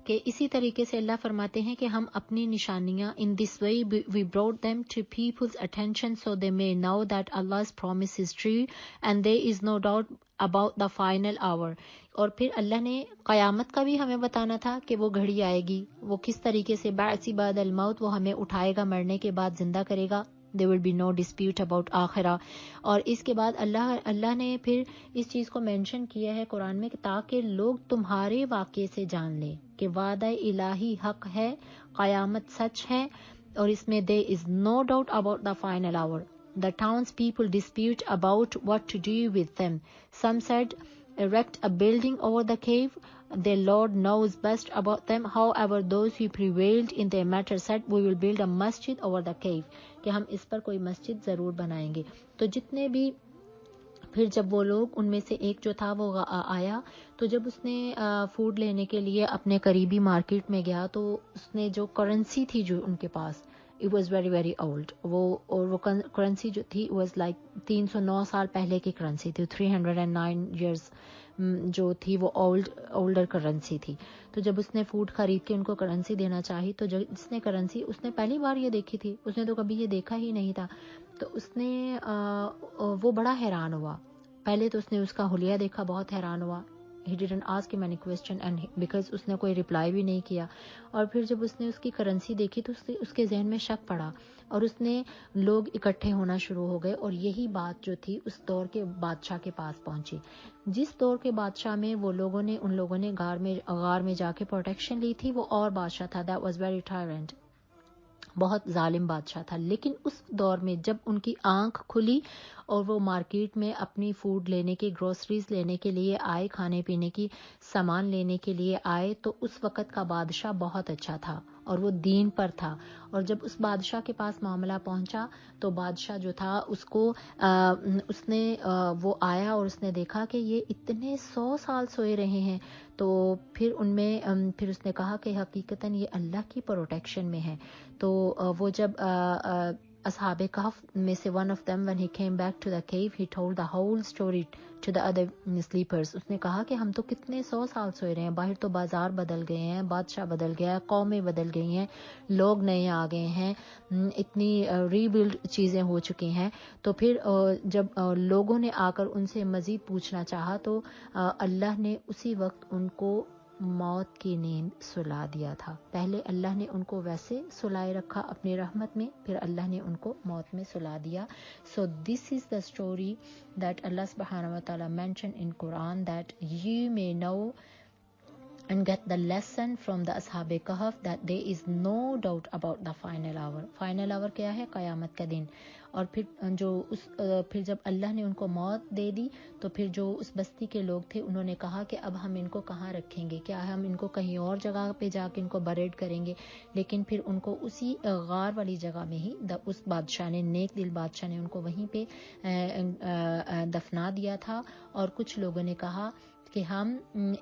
کہ اسی طریقے سے اللہ فرماتے ہیں کہ ہم اپنی نشانیاں in this way we brought them to people's attention so they may know that Allah's promise is true and there is no doubt about the final hour. اور پھر اللہ نے قیامت کا بھی ہمیں بتانا تھا کہ وہ گھڑی آئے گی, وہ کس طریقے سے بعث بعد الموت, وہ ہمیں اٹھائے گا مرنے کے بعد زندہ کرے گا. There will be no dispute about آخرہ. اور اس کے بعد اللہ نے پھر اس چیز کو مینشن کیا ہے قرآن میں کہ تاکہ لوگ تمہارے واقعے سے جان لیں کہ وعدہ الہی حق ہے, قیامت سچ ہے, اور اس میں there is no doubt about the final hour. The townspeople dispute about what to do with them. Some said, erect a building over the cave. Their Lord knows best about them. However, those who prevailed in their matter said, we will build a masjid over the cave. کہ ہم اس پر کوئی مسجد ضرور بنائیں گے. تو جتنے بھی پھر جب وہ لوگ ان میں سے ایک جو تھا وہ آیا, تو جب اس نے فوڈ لینے کے لیے اپنے قریبی مارکیٹ میں گیا تو اس نے جو کرنسی تھی جو ان کے پاس, it was very very old. وہ کرنسی جو تھی was like 309 سال پہلے کی کرنسی تھی, 309 years جو تھی وہ اولڈر کرنسی تھی. تو جب اس نے فوڈ خرید کے ان کو کرنسی دینا چاہی تو جس نے کرنسی اس نے پہلی بار یہ دیکھی تھی, اس نے تو کبھی یہ دیکھا ہی نہیں تھا, تو اس نے وہ بڑا حیران ہوا. پہلے تو اس نے اس کا حلیہ دیکھا, بہت حیران ہوا. He didn't ask him any question and because اس نے کوئی رپلائی بھی نہیں کیا. اور پھر جب اس نے اس کی کرنسی دیکھی تو اس کے ذہن میں شک پڑا اور اس نے لوگ اکٹھے ہونا شروع ہو گئے. اور یہی بات جو تھی اس دور کے بادشاہ کے پاس پہنچی. جس دور کے بادشاہ میں ان لوگوں نے غار میں جا کے پروٹیکشن لی تھی, وہ اور بادشاہ تھا. That was very tyrant. بہت ظالم بادشاہ تھا. لیکن اس دور میں جب ان کی آنکھ کھلی اور وہ مارکیٹ میں اپنی فوڈ لینے کی, گروسریز لینے کے لیے آئے, کھانے پینے کی سامان لینے کے لیے آئے, تو اس وقت کا بادشاہ بہت اچھا تھا. اور وہ دین پر تھا. اور جب اس بادشاہ کے پاس معاملہ پہنچا تو بادشاہ جو تھا اس نے وہ آیا اور اس نے دیکھا کہ یہ اتنے 100 سال سوئے رہے ہیں. تو پھر پھر اس نے کہا کہ حقیقتاً یہ اللہ کی پروٹیکشن میں ہے. تو وہ جب اصحاب کہف میں سے one of them when he came back to the cave he told the whole story to the other sleepers. اس نے کہا کہ ہم تو کتنے 100 سال سوئے رہے ہیں, باہر تو بازار بدل گئے ہیں, بادشاہ بدل گیا ہے, قومیں بدل گئی ہیں, لوگ نئے آ گئے ہیں, اتنی ری بلڈ چیزیں ہو چکی ہیں. تو پھر جب لوگوں نے آ کر ان سے مزید پوچھنا چاہا تو اللہ نے اسی وقت ان کو موت کی نیند سلا دیا تھا. پہلے اللہ نے ان کو ویسے سلائے رکھا اپنی رحمت میں, پھر اللہ نے ان کو موت میں سلا دیا. So this is the story that Allah subhanahu wa ta'ala mentioned in Quran that you may know and get the lesson from the Ashab Kahf that there is no doubt about the final hour. Final hour کیا ہے؟ قیامت کا دن. اور پھر جب اللہ نے ان کو موت دے دی تو پھر جو اس بستی کے لوگ تھے انہوں نے کہا کہ اب ہم ان کو کہاں رکھیں گے, کیا ہم ان کو کہیں اور جگہ پہ جا کے ان کو بریڈ کریں گے. لیکن پھر ان کو اسی غار والی جگہ میں ہی اس بادشاہ نے, نیک دل بادشاہ نے ان کو وہیں پہ دفنا دیا تھا. اور کچھ لوگوں نے کہا کہ ہم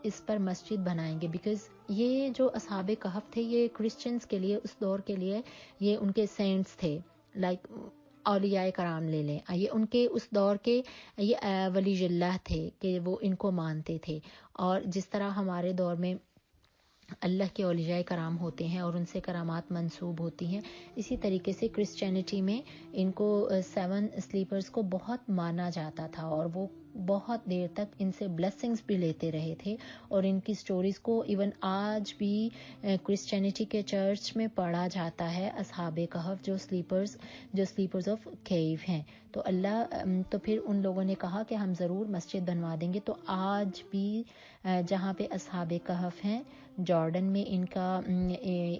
اس پر مسجد بنائیں گے, بیکاز یہ جو اصحاب کہف تھے یہ کرسچنز کے لیے اس دور کے لیے یہ ان کے سینٹس تھے, لائک اولیاء کرام لے لیں, یہ ان کے اس دور کے یہ ولی اللہ تھے کہ وہ ان کو مانتے تھے. اور جس طرح ہمارے دور میں اللہ کے اولیاء کرام ہوتے ہیں اور ان سے کرامات منسوب ہوتی ہیں, اسی طریقے سے کرسچینٹی میں ان کو 7 سلیپرز کو بہت مانا جاتا تھا اور وہ بہت دیر تک ان سے بلیسنگز بھی لیتے رہے تھے. اور ان کی سٹوریز کو ایون آج بھی کرسچینٹی کے چرچ میں پڑھا جاتا ہے, اصحاب کہف جو سلیپرز آف کیو ہیں. تو پھر ان لوگوں نے کہا کہ ہم ضرور مسجد بنوا دیں گے. تو آج بھی جہاں پہ اصحاب کہف ہیں جارڈن میں, ان کا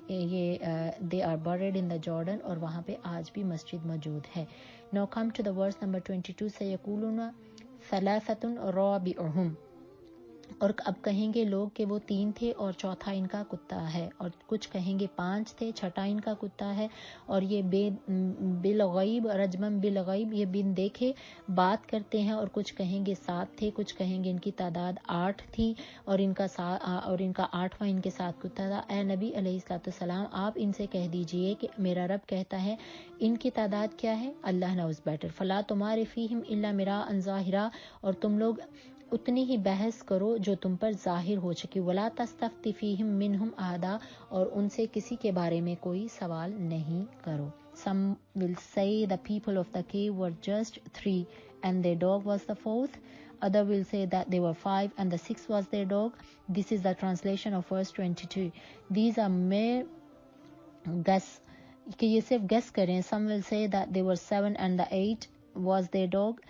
یہ they are bred in the garden, اور وہاں پہ آج بھی مسجد موجود ہے. Now come to the verse number 22. سَيَقُولُونَ ثَلَاثَةٌ رَابِعُهُمْ. اور اب کہیں گے لوگ کہ وہ 3 تھے اور چوتھا ان کا کتا ہے, اور کچھ کہیں گے 5 تھے, چھٹا ان کا کتا ہے. اور یہ بالغیب رجمن بالغیب, یہ بن دیکھے بات کرتے ہیں. اور کچھ کہیں گے 7 تھے, کچھ کہیں گے ان کی تعداد 8 تھی اور ان کا 8واں ان کے ساتھ کتا تھا. اے نبی علیہ الصلوۃ والسلام, آپ ان سے کہہ دیجئے کہ میرا رب کہتا ہے ان کی تعداد کیا ہے, اللہ نوز بیٹر. فلا تمار فیہم الا مراء ظاہرا, اور تم لوگ اتنی ہی بحث کرو جو تم پر ظاہر ہو چکی. ولا تستفتی فیہم منہم احدا, اور ان سے کسی کے بارے میں کوئی سوال نہیں کرو. Some will say the people of the cave were just 3 and their dog was the 4th. Other will say that they were 5 and the 6th was their dog. This is the translation of verse 22. These are mere guess, کہ یہ صرف guess کریں. Some will say that they were 7 and the 8 was their dog.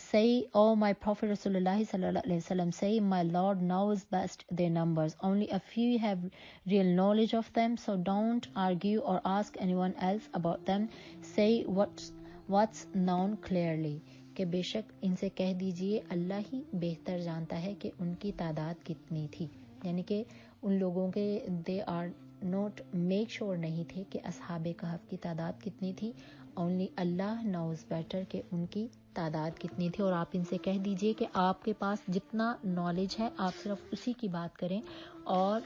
Say, oh my Prophet Rasulullah sallallahu alaihi wasallam, say, my Lord knows best their numbers. Only a few have real knowledge of them, so don't argue or ask anyone else about them. Say what's known clearly. کہ بے شک ان سے کہہ دیجئے اللہ ہی بہتر جانتا ہے کہ ان کی تعداد کتنی تھی. یعنی کہ ان لوگوں کے they are not make sure نہیں تھے کہ اصحاب کہف کی تعداد کتنی تھی. Only اللہ knows better کہ ان کی تعداد کتنی تھی. اور آپ ان سے کہہ دیجئے کہ آپ کے پاس جتنا نالج ہے آپ صرف اسی کی بات کریں اور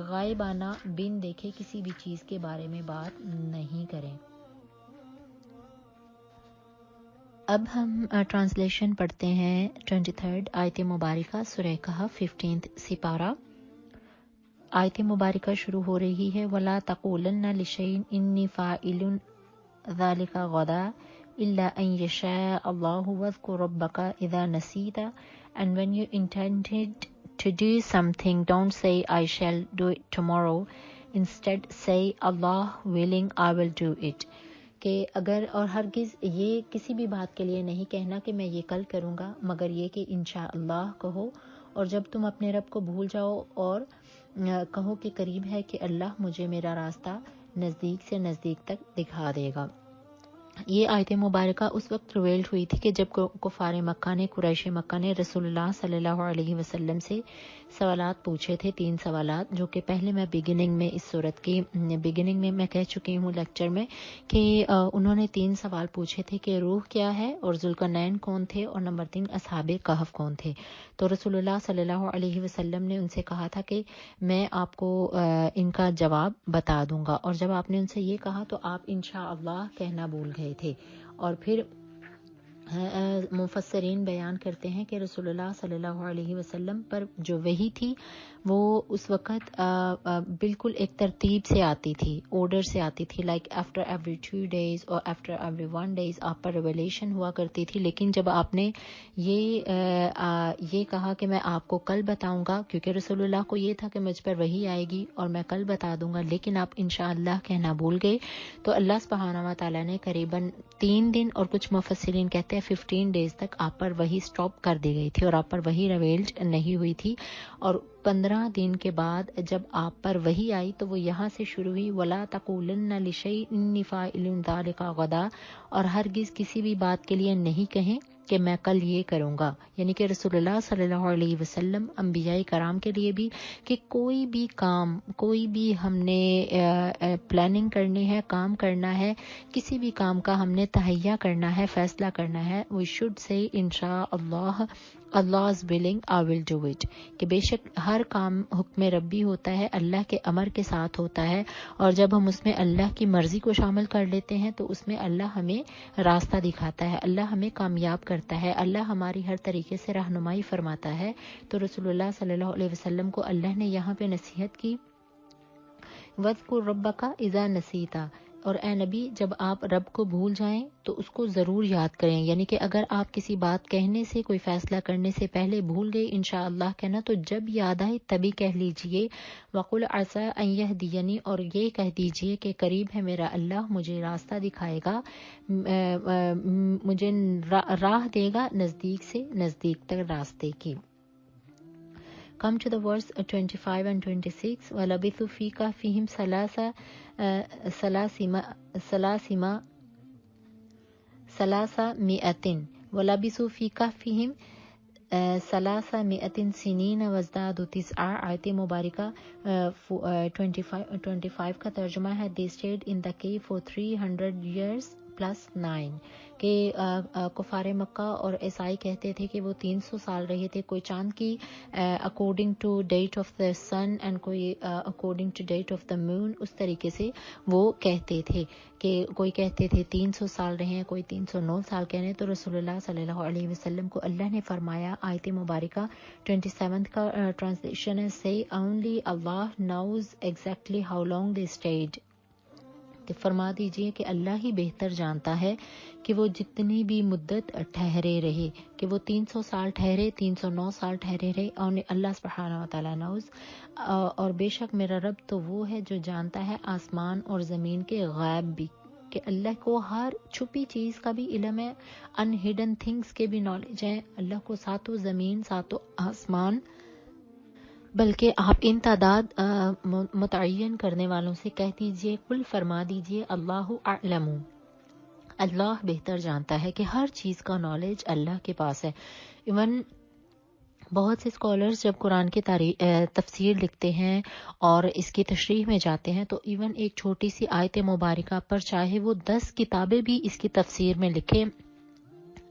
غائبانہ بن دیکھے کسی بھی چیز کے بارے میں بات نہیں کریں. اب ہم ٹرانسلیشن پڑھتے ہیں 23rd آیت مبارکہ سورہ کہف 15th سپارہ. آیت مبارکہ شروع ہو رہی ہے وَلَا تَقُولَنَّ لِشَيْءٍ إِنِّي فَاعِلٌ ذَلِكَ غَدًا إِلَّا أَن يَشَاءَ اللَّهُ وَاذْكُر رَبَّكَ إِذَا نَسِيتَ. And when you intended to do something, don't say I shall do it tomorrow. Instead say Allah willing I will do it. کہ اگر اور ہرگز یہ کسی بھی بات کے لیے نہیں کہنا کہ میں یہ کل کروں گا, مگر یہ کہ انشاءاللہ کہو. اور جب تم اپنے رب کو بھول جاؤ اور کہو کہ قریب ہے کہ اللہ مجھے میرا راستہ نزدیک سے نزدیک تک دکھا دے گا. یہ آیت مبارکہ اس وقت ریویلڈ ہوئی تھی کہ جب کفار مکہ نے قریش مکہ نے رسول اللہ صلی اللہ علیہ وسلم سے سوالات پوچھے تھے، 3 سوالات، جو کہ پہلے میں بگننگ میں اس صورت کی بگننگ میں کہہ چکی ہوں لیکچر میں کہ انہوں نے 3 سوال پوچھے تھے کہ روح کیا ہے، اور ذوالقرنین کون تھے، اور نمبر 3 اصحاب کہف کون تھے۔ تو رسول اللہ صلی اللہ علیہ وسلم نے ان سے کہا تھا کہ میں آپ کو ان کا جواب بتا دوں گا، اور جب آپ نے ان سے یہ کہا تو آپ انشاءاللہ کہنا بھول گئے تھے۔ اور پھر مفسرین بیان کرتے ہیں کہ رسول اللہ صلی اللہ علیہ وسلم پر جو وحی تھی وہ اس وقت بالکل ایک ترتیب سے آتی تھی، آرڈر سے آتی تھی، لائک آفٹر ایوری 2 days اور آفٹر ایوری 1 days آپ پر ریویلیشن ہوا کرتی تھی۔ لیکن جب آپ نے یہ کہا کہ میں آپ کو کل بتاؤں گا، کیونکہ رسول اللہ کو یہ تھا کہ مجھ پر وحی آئے گی اور میں کل بتا دوں گا، لیکن آپ انشاءاللہ کہنا بھول گئے، تو اللہ سبحانہ و تعالیٰ نے قریباً 3 دن اور کچھ مفسرین کہتے ہیں 15 days تک آپ پر وحی سٹاپ کر دی گئی تھی اور آپ پر وحی ریویلڈ نہیں ہوئی تھی، اور 15 دن کے بعد جب آپ پر وحی آئی تو وہ یہاں سے شروع ہوئی، وَلَا تَقُولَنَّ لِشَيْءٍ إِنِّي فَاعِلٌ ذَلِكَ غَدًا، اور ہرگز کسی بھی بات کے لیے نہیں کہیں کہ میں کل یہ کروں گا، یعنی کہ رسول اللہ صلی اللہ علیہ وسلم انبیاء کرام کے لیے بھی کہ کوئی بھی کام، کوئی بھی ہم نے پلاننگ کرنی ہے، کام کرنا ہے، کسی بھی کام کا ہم نے تہیہ کرنا ہے، فیصلہ کرنا ہے، we should say انشاءاللہ Allah's willing I will do it، کہ بے شک ہر کام حکم ربی ہوتا ہے، اللہ کے امر کے ساتھ ہوتا ہے، اور جب ہم اس میں اللہ کی مرضی کو شامل کر لیتے ہیں تو اس میں اللہ ہمیں راستہ دکھاتا ہے، اللہ ہمیں کامیاب کرتا ہے، اللہ ہماری ہر طریقے سے رہنمائی فرماتا ہے۔ تو رسول اللہ صلی اللہ علیہ وسلم کو اللہ نے یہاں پہ نصیحت کی، وَاذْكُرْ رَبَّكَ إِذَا نَسِيتَ، اور اے نبی جب آپ رب کو بھول جائیں تو اس کو ضرور یاد کریں، یعنی کہ اگر آپ کسی بات کہنے سے، کوئی فیصلہ کرنے سے پہلے بھول گئے انشاءاللہ کہنا، تو جب یاد آئے تبھی کہہ لیجئے، وَقُلْ عَسَىٰ أَن يَهْدِيَنِي، اور یہ کہہ دیجئے کہ قریب ہے میرا اللہ مجھے راستہ دکھائے گا، مجھے راہ دے گا نزدیک سے نزدیک تک راستے کی۔ Come to the verse 25 and 26. وَلَبِثُوا فِي كَهْفِهِمْ ثَلَاثَمِائَةٍ وَلَبِثُوا فِي كَهْفِهِمْ 300 سنین وازدادوا تسعا۔ آیت مبارکہ 25 کا ترجمہ ہے They stayed in the cave for 300 years plus 9، کہ کفار مکہ اور عیسائی کہتے تھے کہ وہ 300 سال رہے تھے، کوئی چاند کی according to date of the sun and کوئی according to date of the moon, اس طریقے سے وہ کہتے تھے کہ کوئی کہتے تھے 300 سال رہے ہیں، کوئی 309 سال کہہ رہے ہیں۔ تو رسول اللہ صلی اللہ علیہ وسلم کو اللہ نے فرمایا، آیت مبارکہ 27 کا ٹرانسلیشن ہے Say only Allah knows exactly how long they stayed، کہ فرما دیجئے کہ اللہ ہی بہتر جانتا ہے کہ وہ جتنی بھی مدت ٹھہرے رہے، کہ وہ 300 سال ٹھہرے، 309 سال ٹھہرے رہے، اور اللہ سبحانہ وتعالیٰ نوز، اور بے شک میرا رب تو وہ ہے جو جانتا ہے آسمان اور زمین کے غیب بھی، کہ اللہ کو ہر چھپی چیز کا بھی علم ہے، ان ہڈن تھنگس کے بھی نالج ہے، اللہ کو ساتوں زمین ساتوں آسمان، بلکہ آپ ان تعداد متعین کرنے والوں سے کہہ دیجئے، قل فرما دیجئے اللہ اعلم، اللہ بہتر جانتا ہے، کہ ہر چیز کا نالج اللہ کے پاس ہے۔ ایون بہت سے اسکالرز جب قرآن کی تفسیر لکھتے ہیں اور اس کی تشریح میں جاتے ہیں تو ایون ایک چھوٹی سی آیت مبارکہ پر چاہے وہ 10 کتابیں بھی اس کی تفسیر میں لکھیں،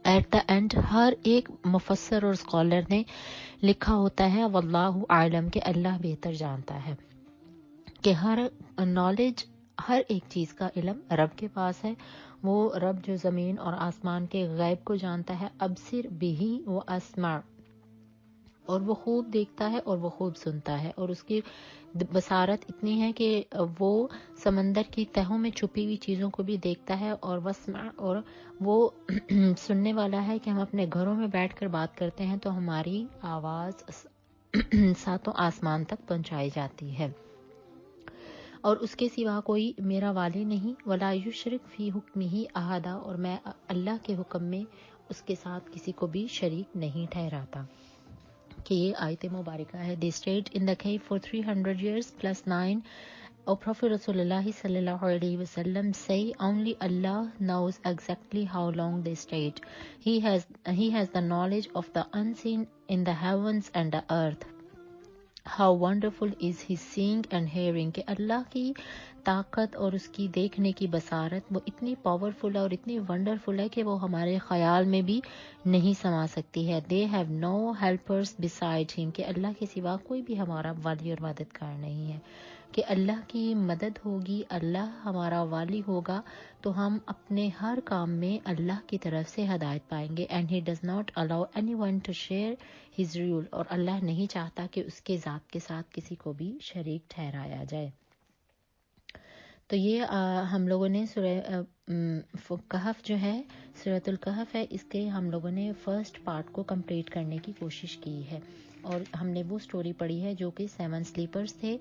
ایٹ دا اینڈ ہر ایک مفسر اور اسکالر نے لکھا ہوتا ہے واللہ عالم، کہ اللہ بہتر جانتا ہے، کہ ہر نالج، ہر ایک چیز کا علم رب کے پاس ہے، وہ رب جو زمین اور آسمان کے غیب کو جانتا ہے، ابصر بہی و اسمع، اور وہ خوب دیکھتا ہے اور وہ خوب سنتا ہے، اور اس کی بصارت اتنی ہے کہ وہ سمندر کی تہوں میں چھپی ہوئی چیزوں کو بھی دیکھتا ہے، اور وسمع، اور وہ سننے والا ہے کہ ہم اپنے گھروں میں بیٹھ کر بات کرتے ہیں تو ہماری آواز ساتوں آسمان تک پہنچائی جاتی ہے، اور اس کے سوا کوئی میرا والی نہیں، ولا یشرک فی حکمہ احدا، اور میں اللہ کے حکم میں اس کے ساتھ کسی کو بھی شریک نہیں ٹھہراتا، کہ یہ آیت مبارکہ ہے They stayed in the cave for 300 years plus 9 Or Prophet Rasulullah sallallahu alaihi wasallam say, only Allah knows exactly how long they stayed. He has the knowledge of the unseen in the heavens and the earth. How wonderful is his seeing and hearing. کہ اللہ کی طاقت اور اس کی دیکھنے کی بصارت وہ اتنی پاورفل ہے اور اتنی ونڈرفل ہے کہ وہ ہمارے خیال میں بھی نہیں سما سکتی ہے. They have no helpers beside him. کہ اللہ کے سوا کوئی بھی ہمارا والی اور مددگار نہیں ہے. کہ اللہ کی مدد ہوگی, اللہ ہمارا والی ہوگا تو ہم اپنے ہر کام میں اللہ کی طرف سے ہدایت پائیں گے. And he does not allow anyone to share his rule. اور اللہ نہیں چاہتا کہ اس کے ذات کے ساتھ کسی کو بھی شریک ٹھہرایا جائے. تو یہ ہم لوگوں نے سورہ کہف جو ہے, سورۃ الکہف ہے, اس کے ہم لوگوں نے فرسٹ پارٹ کو کمپلیٹ کرنے کی کوشش کی ہے. اور ہم نے وہ سٹوری پڑھی ہے جو کہ 7 سلیپرز تھے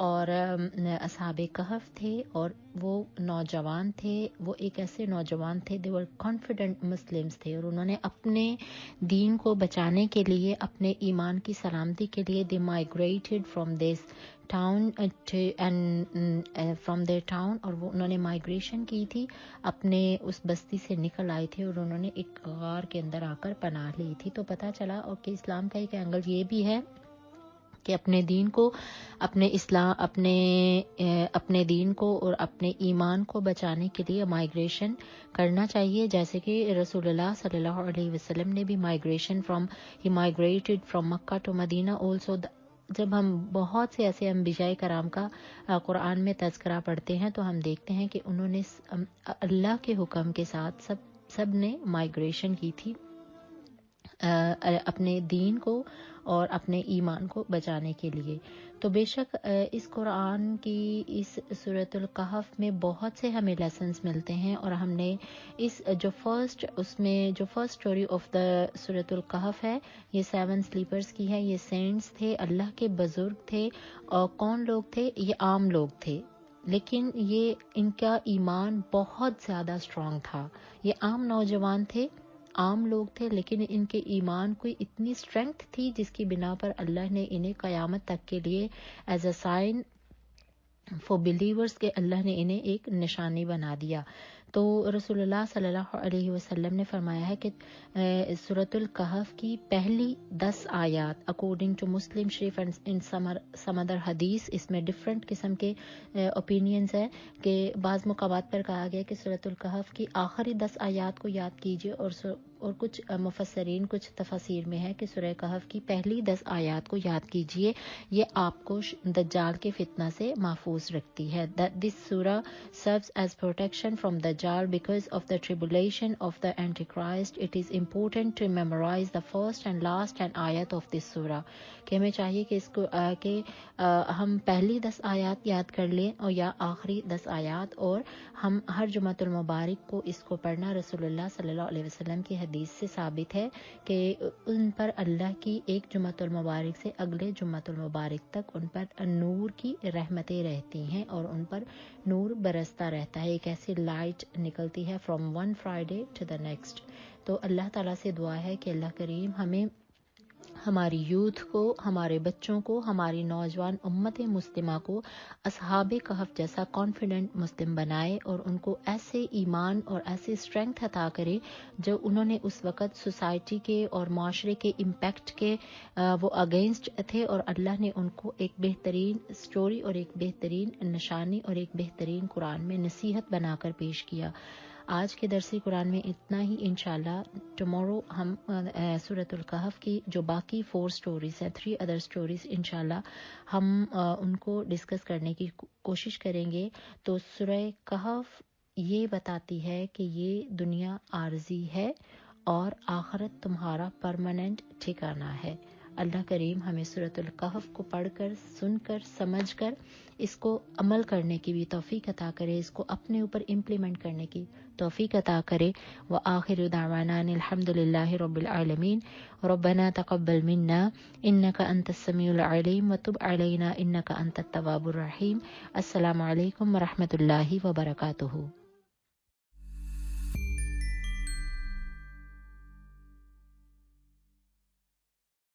اور اصحاب کہف تھے, اور وہ نوجوان تھے. وہ ایک ایسے نوجوان تھے, they were confident Muslims تھے, اور انہوں نے اپنے دین کو بچانے کے لیے, اپنے ایمان کی سلامتی کے لیے they migrated from this town from their town. اور وہ انہوں نے مائگریشن کی تھی, اپنے اس بستی سے نکل آئے تھے اور انہوں نے ایک غار کے اندر آ کر پناہ لی تھی. تو پتہ چلا اور کہ اسلام کا ایک اینگل یہ بھی ہے کہ اپنے دین کو, اپنے دین کو اور اپنے ایمان کو بچانے کے لیے مائگریشن کرنا چاہیے. جیسے کہ رسول اللہ صلی اللہ علیہ وسلم نے بھی he migrated from Makkah to Medina also. جب ہم بہت سے ایسے انبیاء کرام کا قرآن میں تذکرہ پڑھتے ہیں تو ہم دیکھتے ہیں کہ انہوں نے اللہ کے حکم کے ساتھ سب نے مائگریشن کی تھی اپنے دین کو اور اپنے ایمان کو بچانے کے لیے. تو بے شک اس قرآن کی اس سورۃ الکہف میں بہت سے ہمیں لیسنز ملتے ہیں, اور ہم نے اس جو فرسٹ اسٹوری آف دا سورۃ الکہف ہے یہ 7 سلیپرز کی ہے. یہ سینٹس تھے, اللہ کے بزرگ تھے. اور کون لوگ تھے؟ یہ عام لوگ تھے, لیکن یہ ان کا ایمان بہت زیادہ اسٹرانگ تھا. یہ عام نوجوان تھے, عام لوگ تھے, لیکن ان کے ایمان کو اتنی اسٹرینتھ تھی جس کی بنا پر اللہ نے انہیں قیامت تک کے لیے as a sign for believers کے اللہ نے انہیں ایک نشانی بنا دیا. تو رسول اللہ صلی اللہ علیہ وسلم نے فرمایا ہے کہ سورۃ الکہف کی پہلی 10 آیات according to Muslim Sharif and some other حدیث, اس میں ڈفرینٹ قسم کے اوپینینز ہیں کہ بعض مقامات پر کہا گیا کہ سورۃ الکہف کی آخری 10 آیات کو یاد کیجیے, اور کچھ مفسرین کچھ تفاسیر میں ہے کہ سورہ کہف کی پہلی 10 آیات کو یاد کیجیے, یہ آپ کو دجال کے فتنہ سے محفوظ رکھتی ہے. This surah serves as protection from Dajjal because of the tribulation of the Antichrist. It is important to memorize the first and last ayat of this surah. کہ ہمیں چاہیے کہ اس کو کہ ہم پہلی 10 آیات یاد کر لیں اور یا آخری 10 آیات, اور ہم ہر جمعۃ المبارک کو اس کو پڑھنا. رسول اللہ صلی اللہ علیہ وسلم کی حدیث سے ثابت ہے کہ ان پر اللہ کی ایک جمعۃ المبارک سے اگلے جمعۃ المبارک تک ان پر نور کی رحمتیں رہتی ہیں اور ان پر نور برستا رہتا ہے. ایک ایسی لائٹ نکلتی ہے from one Friday to the next. تو اللہ تعالیٰ سے دعا ہے کہ اللہ کریم ہمیں, ہماری یوتھ کو, ہمارے بچوں کو, ہماری نوجوان امت مسلمہ کو اصحاب کہف جیسا کانفیڈنٹ مسلم بنائے, اور ان کو ایسے ایمان اور ایسے اسٹرینتھ عطا کرے جو انہوں نے اس وقت سوسائٹی کے اور معاشرے کے امپیکٹ کے وہ اگینسٹ تھے, اور اللہ نے ان کو ایک بہترین سٹوری اور ایک بہترین نشانی اور ایک بہترین قرآن میں نصیحت بنا کر پیش کیا. آج کے درس قرآن میں اتنا ہی. انشاءاللہ ٹمورو ہم سورۃ الکہف کی جو باقی 4 سٹوریز ہیں, 3 ادر سٹوریز, انشاءاللہ ہم ان کو ڈسکس کرنے کی کوشش کریں گے. تو سورہ کہف یہ بتاتی ہے کہ یہ دنیا عارضی ہے اور آخرت تمہارا پرماننٹ ٹھکانہ ہے. اللہ کریم ہمیں سورۃ الکہف کو پڑھ کر, سن کر, سمجھ کر اس کو عمل کرنے کی بھی توفیق عطا کرے, اس کو اپنے اوپر امپلیمنٹ کرنے کی توفیق عطا کرے. وآخر دعوانا الحمد للہ رب العالمین. ربنا تقبل منا انک انت السمیع العلیم وتب علینا انک انت التواب الرحیم. السلام علیکم ورحمۃ اللہ وبرکاتہ.